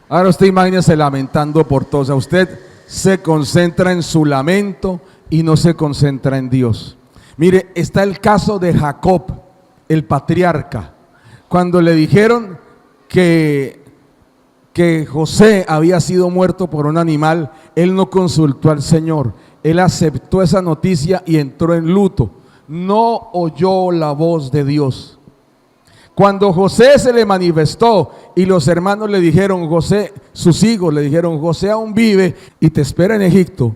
Ahora usted imagínese lamentando por todos. O sea, usted se concentra en su lamento y no se concentra en Dios. Mire, está el caso de Jacob, el patriarca. Cuando le dijeron que José había sido muerto por un animal, él no consultó al Señor. Él aceptó esa noticia y entró en luto. No oyó la voz de Dios. Cuando José se le manifestó y los hermanos le dijeron, José, sus hijos le dijeron, José aún vive y te espera en Egipto,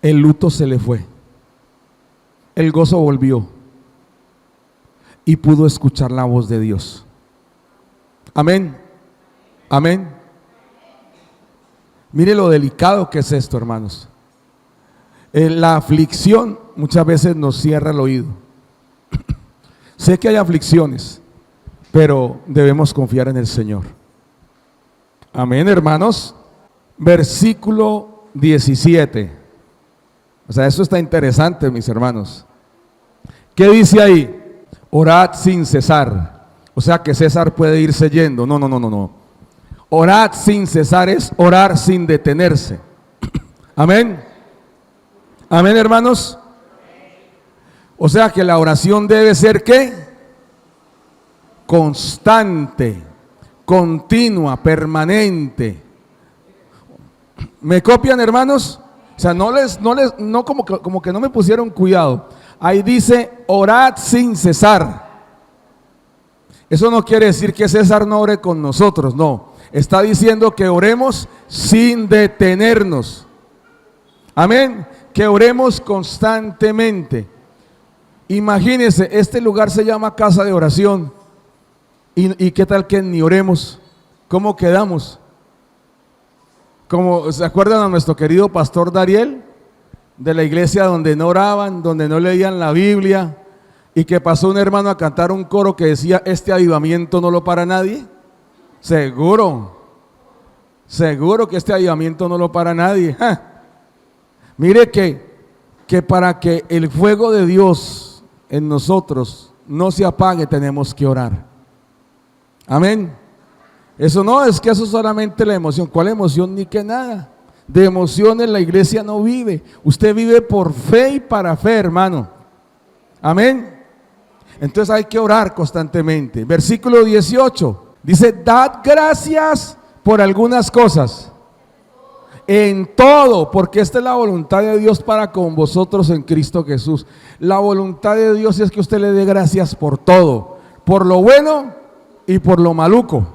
el luto se le fue. El gozo volvió y pudo escuchar la voz de Dios. Amén. Amén. Mire lo delicado que es esto, hermanos. La aflicción muchas veces nos cierra el oído. Sé que hay aflicciones, pero debemos confiar en el Señor. Amén, hermanos. Versículo 17. O sea, eso está interesante, mis hermanos. ¿Qué dice ahí? Orad sin cesar. O sea que César puede irse yendo. No. Orad sin cesar es orar sin detenerse. Amén. Amén, hermanos. O sea que la oración debe ser ¿qué? Constante, continua, permanente. ¿Me copian, hermanos? O sea, no como que no me pusieron cuidado. Ahí dice orad sin cesar. Eso no quiere decir que César no ore con nosotros, no. Está diciendo que oremos sin detenernos. Amén. Que oremos constantemente. Imagínense, este lugar se llama casa de oración. ¿Y qué tal que ni oremos? ¿Cómo quedamos? Como, ¿se acuerdan a nuestro querido pastor Dariel? De la iglesia donde no oraban, donde no leían la Biblia, y que pasó un hermano a cantar un coro que decía, este avivamiento no lo para nadie. Seguro que este avivamiento no lo para nadie. Mire que para que el fuego de Dios en nosotros no se apague, tenemos que orar. Amén. Eso no es que eso solamente la emoción. ¿Cuál emoción? Ni que nada. De emociones la iglesia no vive. Usted vive por fe y para fe, hermano. Amén. Entonces hay que orar constantemente. Versículo 18 dice, dad gracias por algunas cosas, en todo, porque esta es la voluntad de Dios para con vosotros en Cristo Jesús. La voluntad de Dios es que usted le dé gracias por todo, por lo bueno y por lo maluco.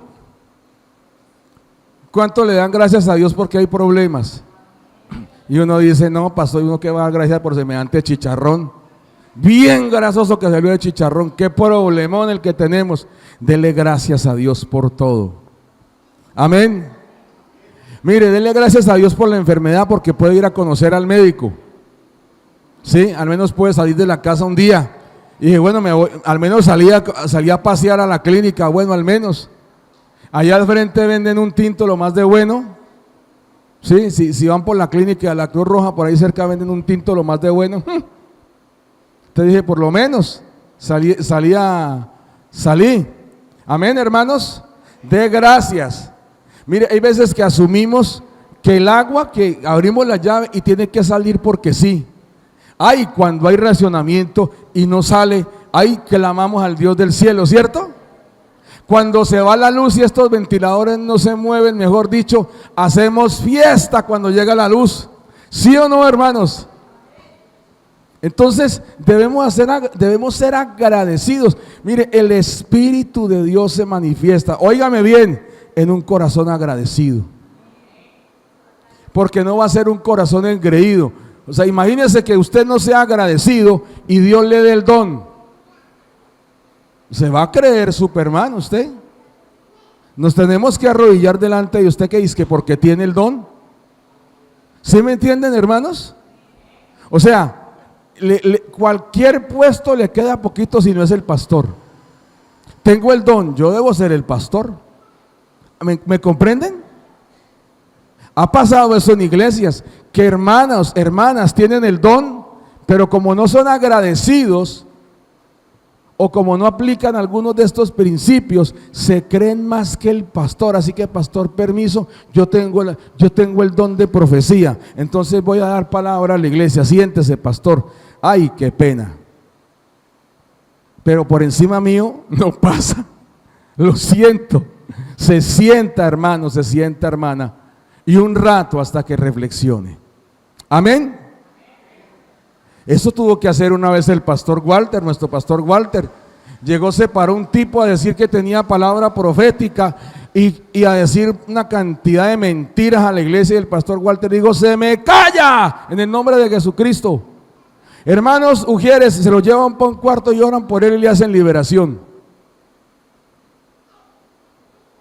¿Cuánto le dan gracias a Dios porque hay problemas? Y uno dice, no, pastor, uno que va a dar gracias por semejante chicharrón, bien grasoso que salió de chicharrón. Qué problemón el que tenemos. Dele gracias a Dios por todo. Amén. Mire, dele gracias a Dios por la enfermedad, porque puede ir a conocer al médico. Sí, al menos puede salir de la casa un día. Y dije, bueno, me voy, al menos salí a pasear a la clínica. Bueno, al menos. Allá al frente venden un tinto lo más de bueno. Sí, si van por la clínica de la Cruz Roja, por ahí cerca venden un tinto lo más de bueno. Te dije, por lo menos salí. Amén, hermanos. De gracias. Mire, hay veces que asumimos que el agua, que abrimos la llave y tiene que salir porque sí. Ay, cuando hay racionamiento y no sale, ay, clamamos al Dios del cielo, ¿cierto? Cuando se va la luz y estos ventiladores no se mueven, mejor dicho, hacemos fiesta cuando llega la luz. ¿Sí o no, hermanos? Entonces debemos ser agradecidos. Mire, el Espíritu de Dios se manifiesta, óigame bien, en un corazón agradecido. Porque no va a ser un corazón engreído. O sea, imagínese que usted no sea agradecido y Dios le dé el don. Se va a creer Superman usted. Nos tenemos que arrodillar delante de usted, que dice que porque tiene el don. ¿Sí me entienden, hermanos? O sea, cualquier puesto le queda poquito si no es el pastor. Tengo el don, yo debo ser el pastor. ¿Me comprenden? Ha pasado eso en iglesias, que hermanas tienen el don, pero como no son agradecidos o como no aplican algunos de estos principios, se creen más que el pastor. Así que, pastor, permiso, yo tengo el don de profecía, entonces voy a dar palabra a la iglesia. Siéntese, pastor. Ay, qué pena, pero por encima mío no pasa. Lo siento. Se sienta, hermano, se sienta, hermana, y un rato hasta que reflexione. Amén. Eso tuvo que hacer una vez el pastor Walter, nuestro pastor Walter. Llegó, se paró un tipo a decir que tenía palabra profética y a decir una cantidad de mentiras a la iglesia, y el pastor Walter dijo, se me calla en el nombre de Jesucristo. Hermanos, ujieres, se lo llevan para un cuarto y oran por él y le hacen liberación.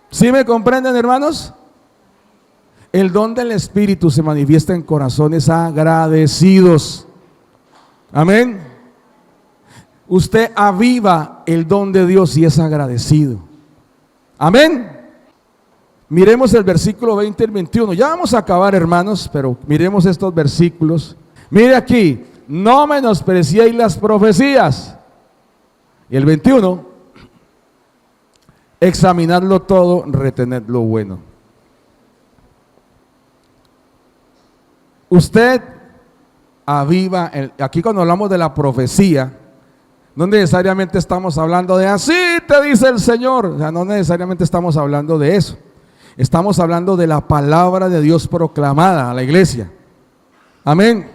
¿Sí me comprenden, hermanos? El don del Espíritu se manifiesta en corazones agradecidos. Amén. Usted aviva el don de Dios y es agradecido. Amén. Miremos el versículo 20 y el 21. Ya vamos a acabar, hermanos, pero miremos estos versículos. Mire aquí, no menospreciéis las profecías. Y el 21, examinadlo todo, retened lo bueno. Usted aviva, aquí cuando hablamos de la profecía, no necesariamente estamos hablando de así te dice el Señor. O sea, no necesariamente estamos hablando de eso. Estamos hablando de la palabra de Dios proclamada a la iglesia. Amén.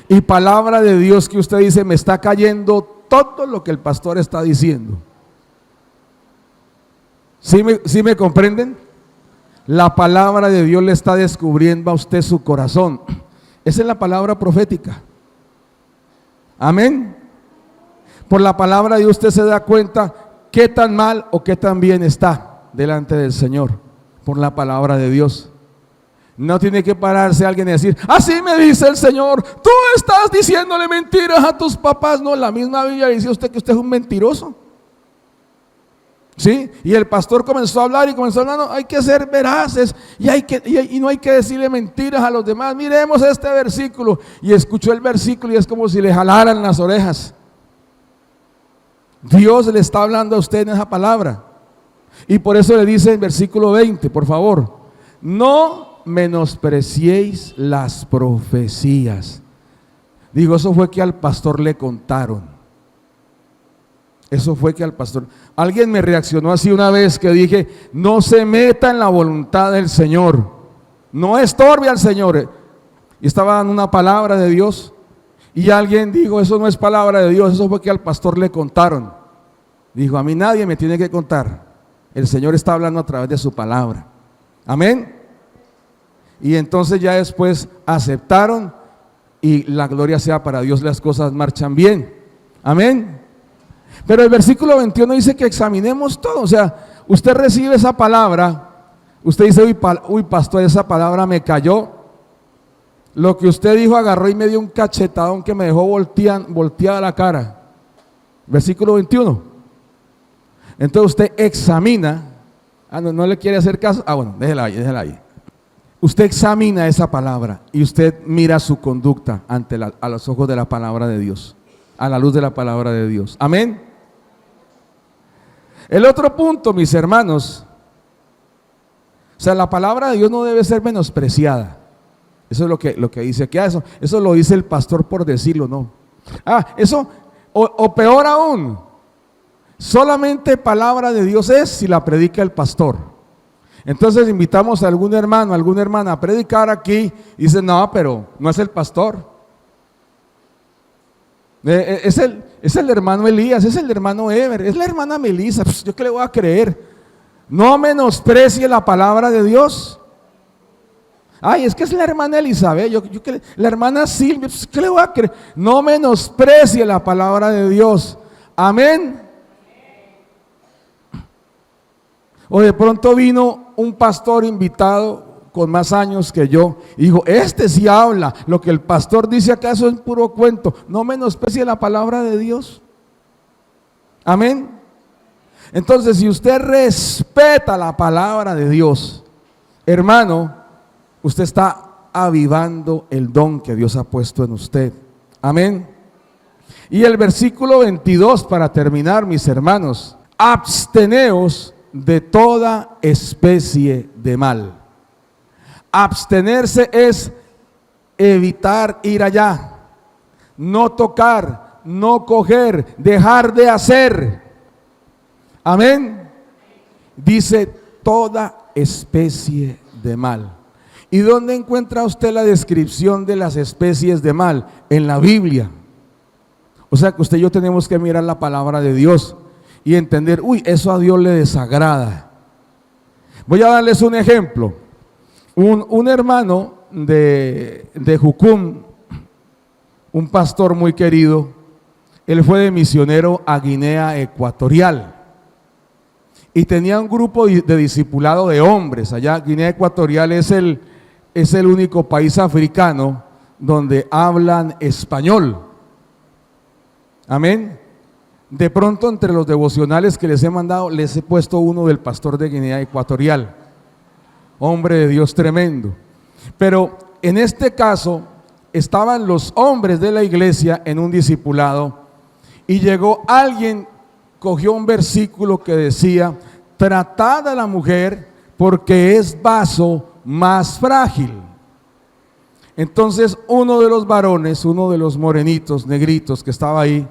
Y palabra de Dios que usted dice, me está cayendo todo lo que el pastor está diciendo. ¿Sí me comprenden? La palabra de Dios le está descubriendo a usted su corazón. Esa es la palabra profética. Amén. Por la palabra de Dios usted se da cuenta qué tan mal o qué tan bien está delante del Señor. Por la palabra de Dios. No tiene que pararse alguien y decir, así me dice el Señor, tú estás diciéndole mentiras a tus papás. No, la misma Biblia dice usted que usted es un mentiroso. ¿Sí? Y el pastor comenzó a hablar y comenzó a hablar, no, hay que ser veraces y no hay que decirle mentiras a los demás. Miremos este versículo. Y escuchó el versículo y es como si le jalaran las orejas. Dios le está hablando a usted en esa palabra. Y por eso le dice en versículo 20, por favor, no menospreciéis las profecías. Digo, eso fue que al pastor le contaron. Eso fue que al pastor. Alguien me reaccionó así una vez que dije, no se meta en la voluntad del Señor, no estorbe al Señor. Y estaba dando una palabra de Dios y alguien dijo, eso no es palabra de Dios, eso fue que al pastor le contaron. Dijo, a mí nadie me tiene que contar, el Señor está hablando a través de su palabra. Amén. Y entonces ya después aceptaron y la gloria sea para Dios, las cosas marchan bien. Amén. Pero el versículo 21 dice que examinemos todo. O sea, usted recibe esa palabra, usted dice, uy pastor, esa palabra me cayó. Lo que usted dijo agarró y me dio un cachetadón que me dejó volteada la cara. Versículo 21. Entonces usted examina. No le quiere hacer caso. Bueno, déjela ahí. Usted examina esa palabra y usted mira su conducta a los ojos de la palabra de Dios, a la luz de la palabra de Dios. Amén. El otro punto, mis hermanos, o sea, la palabra de Dios no debe ser menospreciada. Eso es lo que dice aquí. Eso lo dice el pastor por decirlo, no. Eso, o peor aún, solamente palabra de Dios es si la predica el pastor. Entonces invitamos a algún hermano, alguna hermana a predicar aquí y dice, no, pero no es el pastor. Es el hermano Elías, es el hermano Ever, es la hermana Melissa. Pues, ¿yo qué le voy a creer? No menosprecie la palabra de Dios. Es que es la hermana Elizabeth, la hermana Silvia, pues, ¿qué le voy a creer? No menosprecie la palabra de Dios. Amén. O de pronto vino un pastor invitado con más años que yo y dijo, este sí habla, lo que el pastor dice acaso es puro cuento. No menosprecie la palabra de Dios. Amén. Entonces, si usted respeta la palabra de Dios, hermano, usted está avivando el don que Dios ha puesto en usted. Amén. Y el versículo 22 para terminar, mis hermanos, absteneos de toda especie de mal. Abstenerse es evitar ir allá, no tocar, no coger, dejar de hacer. Amén. Dice toda especie de mal. ¿Y dónde encuentra usted la descripción de las especies de mal? En la Biblia. O sea que usted y yo tenemos que mirar la palabra de Dios y entender, eso a Dios le desagrada. Voy a darles un ejemplo. Un hermano de Jucum, un pastor muy querido, él fue de misionero a Guinea Ecuatorial y tenía un grupo de discipulado de hombres. Allá Guinea Ecuatorial es el único país africano donde hablan español. Amén. De pronto entre los devocionales que les he mandado, les he puesto uno del pastor de Guinea Ecuatorial, hombre de Dios tremendo. Pero en este caso estaban los hombres de la iglesia en un discipulado y llegó alguien, cogió un versículo que decía, tratad a la mujer porque es vaso más frágil. Entonces uno de los varones, uno de los morenitos, negritos que estaba ahí,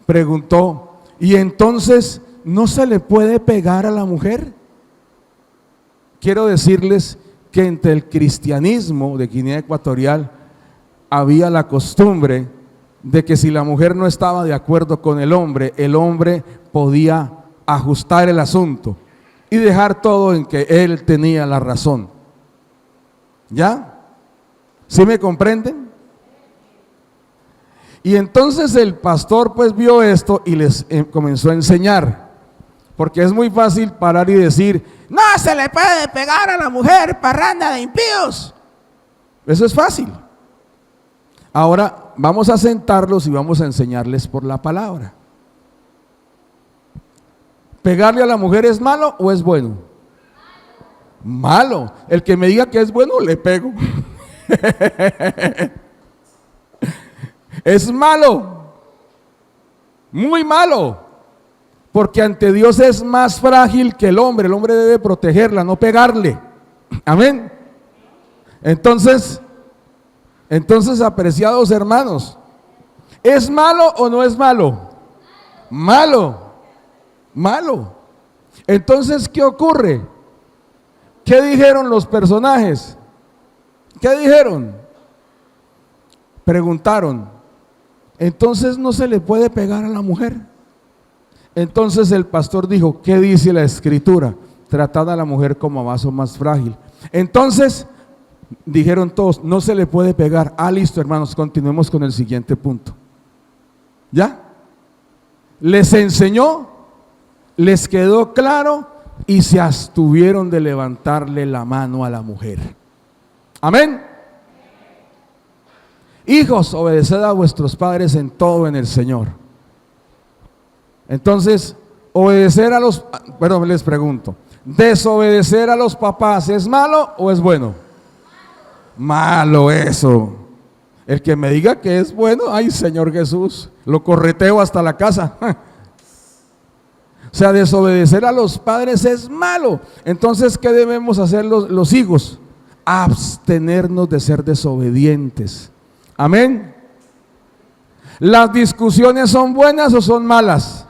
preguntó, ¿y entonces no se le puede pegar a la mujer? Quiero decirles que entre el cristianismo de Guinea Ecuatorial había la costumbre de que si la mujer no estaba de acuerdo con el hombre podía ajustar el asunto y dejar todo en que él tenía la razón. ¿Ya? ¿Sí me comprenden? Y entonces el pastor pues vio esto y les comenzó a enseñar, porque es muy fácil parar y decir, no se le puede pegar a la mujer, parranda de impíos. Eso es fácil. Ahora vamos a sentarlos y vamos a enseñarles por la palabra. ¿Pegarle a la mujer es malo o es bueno? Malo. El que me diga que es bueno, le pego. Es malo. Muy malo. Porque ante Dios es más frágil que el hombre. El hombre debe protegerla, no pegarle. Amén. Entonces, apreciados hermanos, ¿es malo o no es malo? Malo. Malo. Entonces, ¿qué ocurre? ¿Qué dijeron los personajes? ¿Qué dijeron? Preguntaron. Entonces no se le puede pegar a la mujer. Entonces el pastor dijo, ¿qué dice la escritura? Tratad a la mujer como a vaso más frágil. Entonces dijeron todos, no se le puede pegar. Listo, hermanos, continuemos con el siguiente punto. ¿Ya? Les enseñó, les quedó claro y se abstuvieron de levantarle la mano a la mujer. Amén. Hijos, obedeced a vuestros padres en todo en el Señor. Entonces, les pregunto, ¿desobedecer a los papás es malo o es bueno? Malo eso. El que me diga que es bueno, ay Señor Jesús, lo correteo hasta la casa. O sea, desobedecer a los padres es malo. Entonces, ¿qué debemos hacer los hijos? Abstenernos de ser desobedientes. Amén. ¿Las discusiones son buenas o son malas?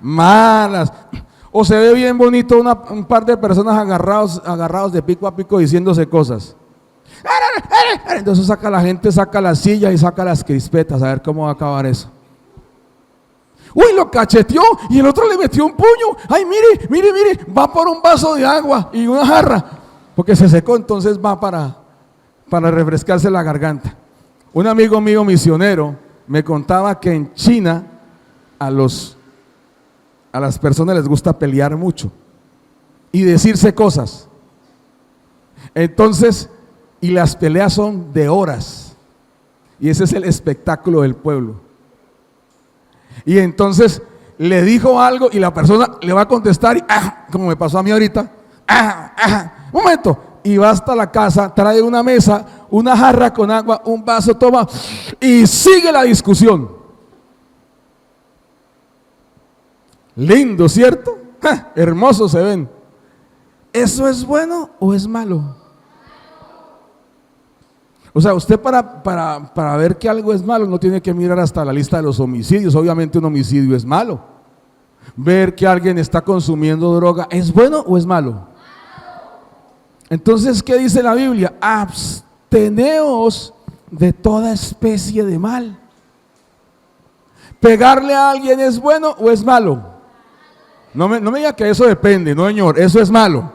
Malas. O se ve bien bonito un par de personas agarrados de pico a pico diciéndose cosas. Entonces la gente saca la silla y saca las crispetas. A ver cómo va a acabar eso. Uy, lo cacheteó y el otro le metió un puño. Ay, mire, va por un vaso de agua y una jarra, porque se secó, entonces va para refrescarse la garganta. Un amigo mío misionero me contaba que en China a las personas les gusta pelear mucho y decirse cosas. Entonces, y las peleas son de horas, y ese es el espectáculo del pueblo. Y entonces le dijo algo y la persona le va a contestar y como me pasó a mí ahorita, un momento, y va hasta la casa, trae una mesa, una jarra con agua, un vaso, toma y sigue la discusión. Lindo, ¿cierto? Hermosos se ven. ¿Eso es bueno o es malo? O sea, usted para ver que algo es malo no tiene que mirar hasta la lista de los homicidios. Obviamente un homicidio es malo. Ver que alguien está consumiendo droga, ¿es bueno o es malo? Entonces, ¿qué dice la Biblia? Absteneos de toda especie de mal. ¿Pegarle a alguien es bueno o es malo? No me diga que eso depende, no señor, eso es malo.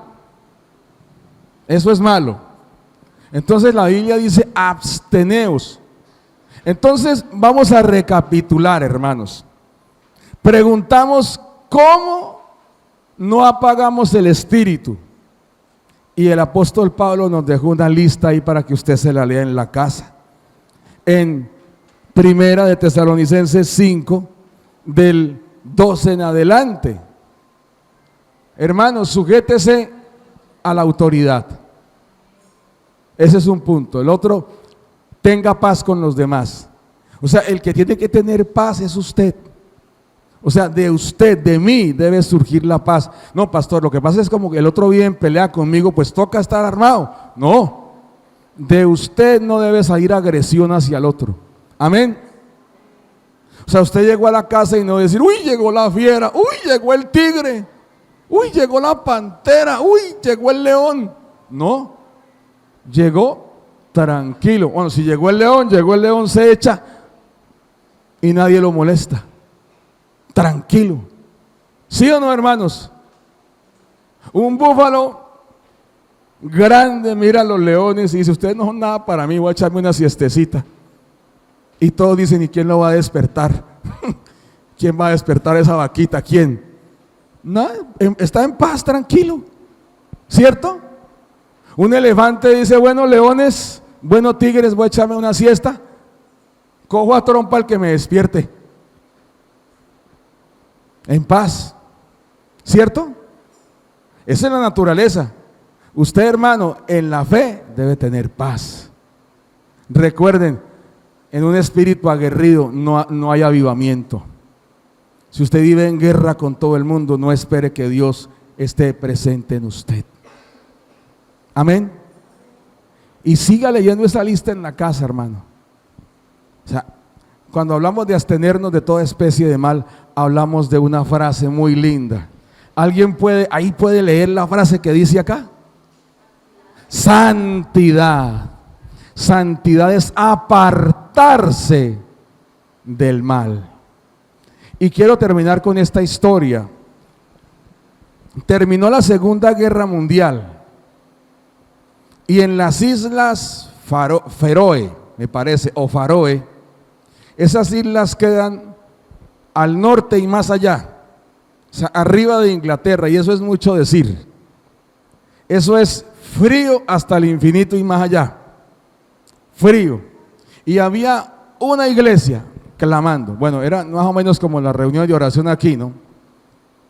Eso es malo. Entonces la Biblia dice absteneos. Entonces vamos a recapitular, hermanos. Preguntamos cómo no apagamos el espíritu. Y el apóstol Pablo nos dejó una lista ahí para que usted se la lea en la casa. En Primera de Tesalonicenses 5, del 12 en adelante. Hermanos, sujétese a la autoridad. Ese es un punto. El otro, tenga paz con los demás. O sea, el que tiene que tener paz es usted. O sea, de usted, de mí debe surgir la paz. No, pastor, lo que pasa es como que el otro viene en pelea conmigo, pues toca estar armado. No, de usted no debe salir agresión hacia el otro. Amén. O sea, usted llegó a la casa y no decir, uy, llegó la fiera, uy, llegó el tigre, uy, llegó la pantera, uy, llegó el león. No. Llegó tranquilo. Bueno, si llegó el león se echa y nadie lo molesta. Tranquilo. ¿Sí o no, hermanos? Un búfalo grande mira a los leones y dice, ustedes no son nada para mí, voy a echarme una siestecita. Y todos dicen, ¿y quién lo va a despertar? ¿Quién va a despertar esa vaquita? ¿Quién? Nada, está en paz, tranquilo. ¿Cierto? Un elefante dice, bueno, leones, bueno, tigres, voy a echarme una siesta, cojo a trompa al que me despierte. En paz, ¿cierto? Esa es la naturaleza. Usted, hermano, en la fe debe tener paz. Recuerden, en un espíritu aguerrido no hay avivamiento. Si usted vive en guerra con todo el mundo, no espere que Dios esté presente en usted. Amén. Y siga leyendo esa lista en la casa, hermano. O sea, cuando hablamos de abstenernos de toda especie de mal, hablamos de una frase muy linda. ¿Alguien puede leer la frase que dice acá? Santidad. Santidad es apartarse del mal. Y quiero terminar con esta historia. Terminó la Segunda Guerra Mundial y en las islas Feroe, me parece, o Faroe, esas islas quedan al norte y más allá, o sea, arriba de Inglaterra, y eso es mucho decir. Eso es frío hasta el infinito y más allá. Frío. Y había una iglesia clamando. Bueno, era más o menos como la reunión de oración aquí, ¿no?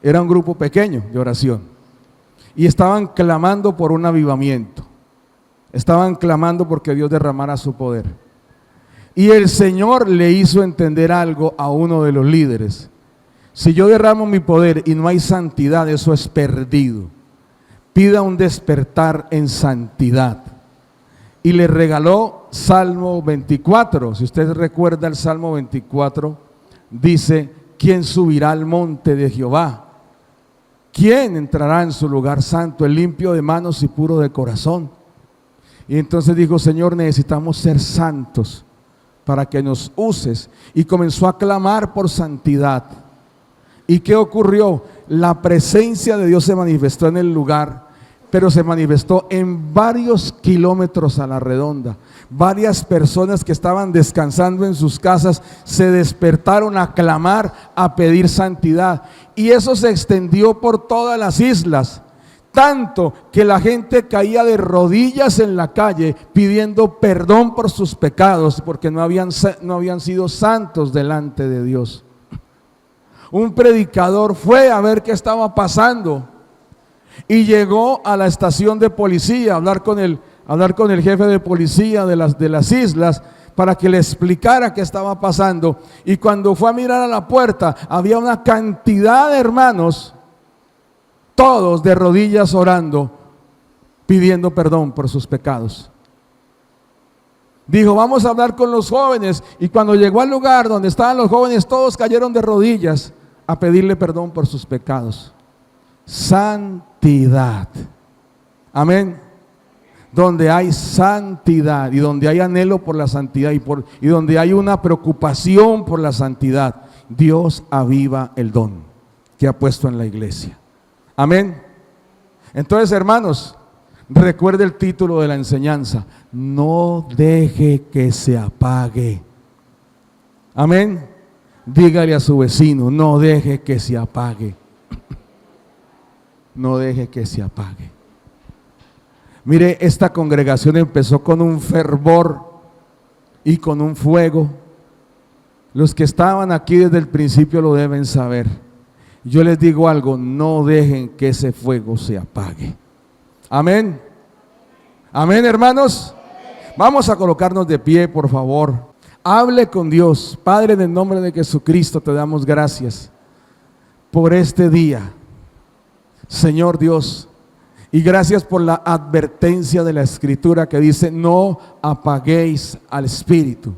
Era un grupo pequeño de oración. Y estaban clamando por un avivamiento. Estaban clamando porque Dios derramara su poder. Y el Señor le hizo entender algo a uno de los líderes. Si yo derramo mi poder y no hay santidad, eso es perdido. Pida un despertar en santidad. Y le regaló Salmo 24. Si usted recuerda el Salmo 24, dice: ¿quién subirá al monte de Jehová? ¿Quién entrará en su lugar santo? El limpio de manos y puro de corazón. Y entonces dijo: Señor, necesitamos ser santos para que nos uses. Y comenzó a clamar por santidad. ¿Y qué ocurrió? La presencia de Dios se manifestó en el lugar, pero se manifestó en varios kilómetros a la redonda. Varias personas que estaban descansando en sus casas se despertaron a clamar, a pedir santidad. Y eso se extendió por todas las islas, tanto que la gente caía de rodillas en la calle pidiendo perdón por sus pecados, porque no habían sido santos delante de Dios. Un predicador fue a ver qué estaba pasando y llegó a la estación de policía a hablar con el jefe de policía de las islas para que le explicara qué estaba pasando. Y cuando fue a mirar a la puerta, había una cantidad de hermanos, todos de rodillas orando, pidiendo perdón por sus pecados. Dijo: vamos a hablar con los jóvenes. Y cuando llegó al lugar donde estaban los jóvenes, todos cayeron de rodillas a pedirle perdón por sus pecados. Santidad. Amén. Donde hay santidad y donde hay anhelo por la santidad y donde hay una preocupación por la santidad, Dios aviva el don que ha puesto en la iglesia. Amén. Entonces, hermanos, recuerde el título de la enseñanza: no deje que se apague. Amén. Dígale a su vecino: no deje que se apague. No deje que se apague. Mire, esta congregación empezó con un fervor y con un fuego. Los que estaban aquí desde el principio lo deben saber. Yo les digo algo: no dejen que ese fuego se apague. Amén. Amén, hermanos. Vamos a colocarnos de pie, por favor. Hable con Dios. Padre, en el nombre de Jesucristo te damos gracias por este día, Señor Dios, y gracias por la advertencia de la Escritura que dice: no apaguéis al Espíritu.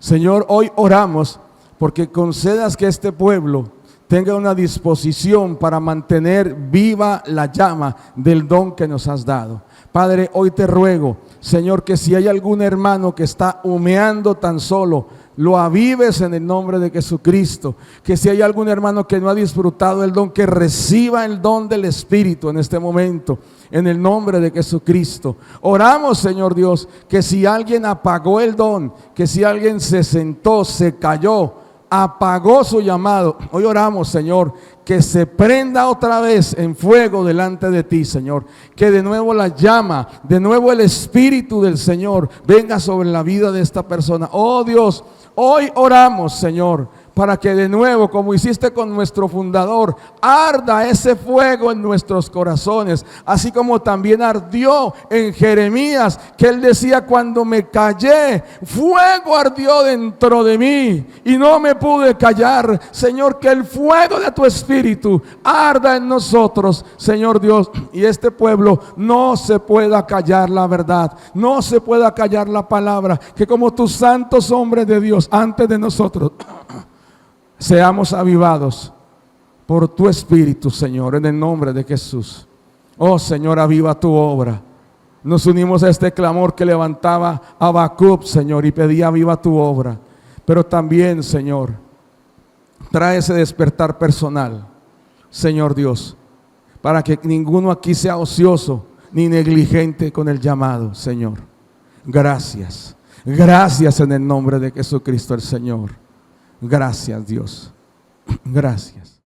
Señor, hoy oramos porque concedas que este pueblo tenga una disposición para mantener viva la llama del don que nos has dado. Padre, hoy te ruego, Señor, que si hay algún hermano que está humeando tan solo, lo avives en el nombre de Jesucristo. Que si hay algún hermano que no ha disfrutado el don, que reciba el don del Espíritu en este momento, en el nombre de Jesucristo. Oramos, Señor Dios, que si alguien apagó el don, que si alguien se sentó, se cayó, apagó su llamado. Hoy oramos, Señor, que se prenda otra vez en fuego delante de ti, Señor. Que de nuevo la llama, de nuevo el Espíritu del Señor venga sobre la vida de esta persona. Oh Dios, hoy oramos, Señor, para que de nuevo, como hiciste con nuestro fundador, arda ese fuego en nuestros corazones, así como también ardió en Jeremías, que él decía: cuando me callé, fuego ardió dentro de mí y no me pude callar. Señor, que el fuego de tu Espíritu arda en nosotros, Señor Dios, y este pueblo no se pueda callar la verdad, no se pueda callar la palabra, que como tus santos hombres de Dios antes de nosotros seamos avivados por tu Espíritu, Señor, en el nombre de Jesús. Oh Señor, aviva tu obra. Nos unimos a este clamor que levantaba Habacuc, Señor, y pedía: aviva tu obra. Pero también, Señor, trae ese despertar personal, Señor Dios, para que ninguno aquí sea ocioso ni negligente con el llamado, Señor. Gracias, gracias en el nombre de Jesucristo el Señor. Gracias, Dios. Gracias.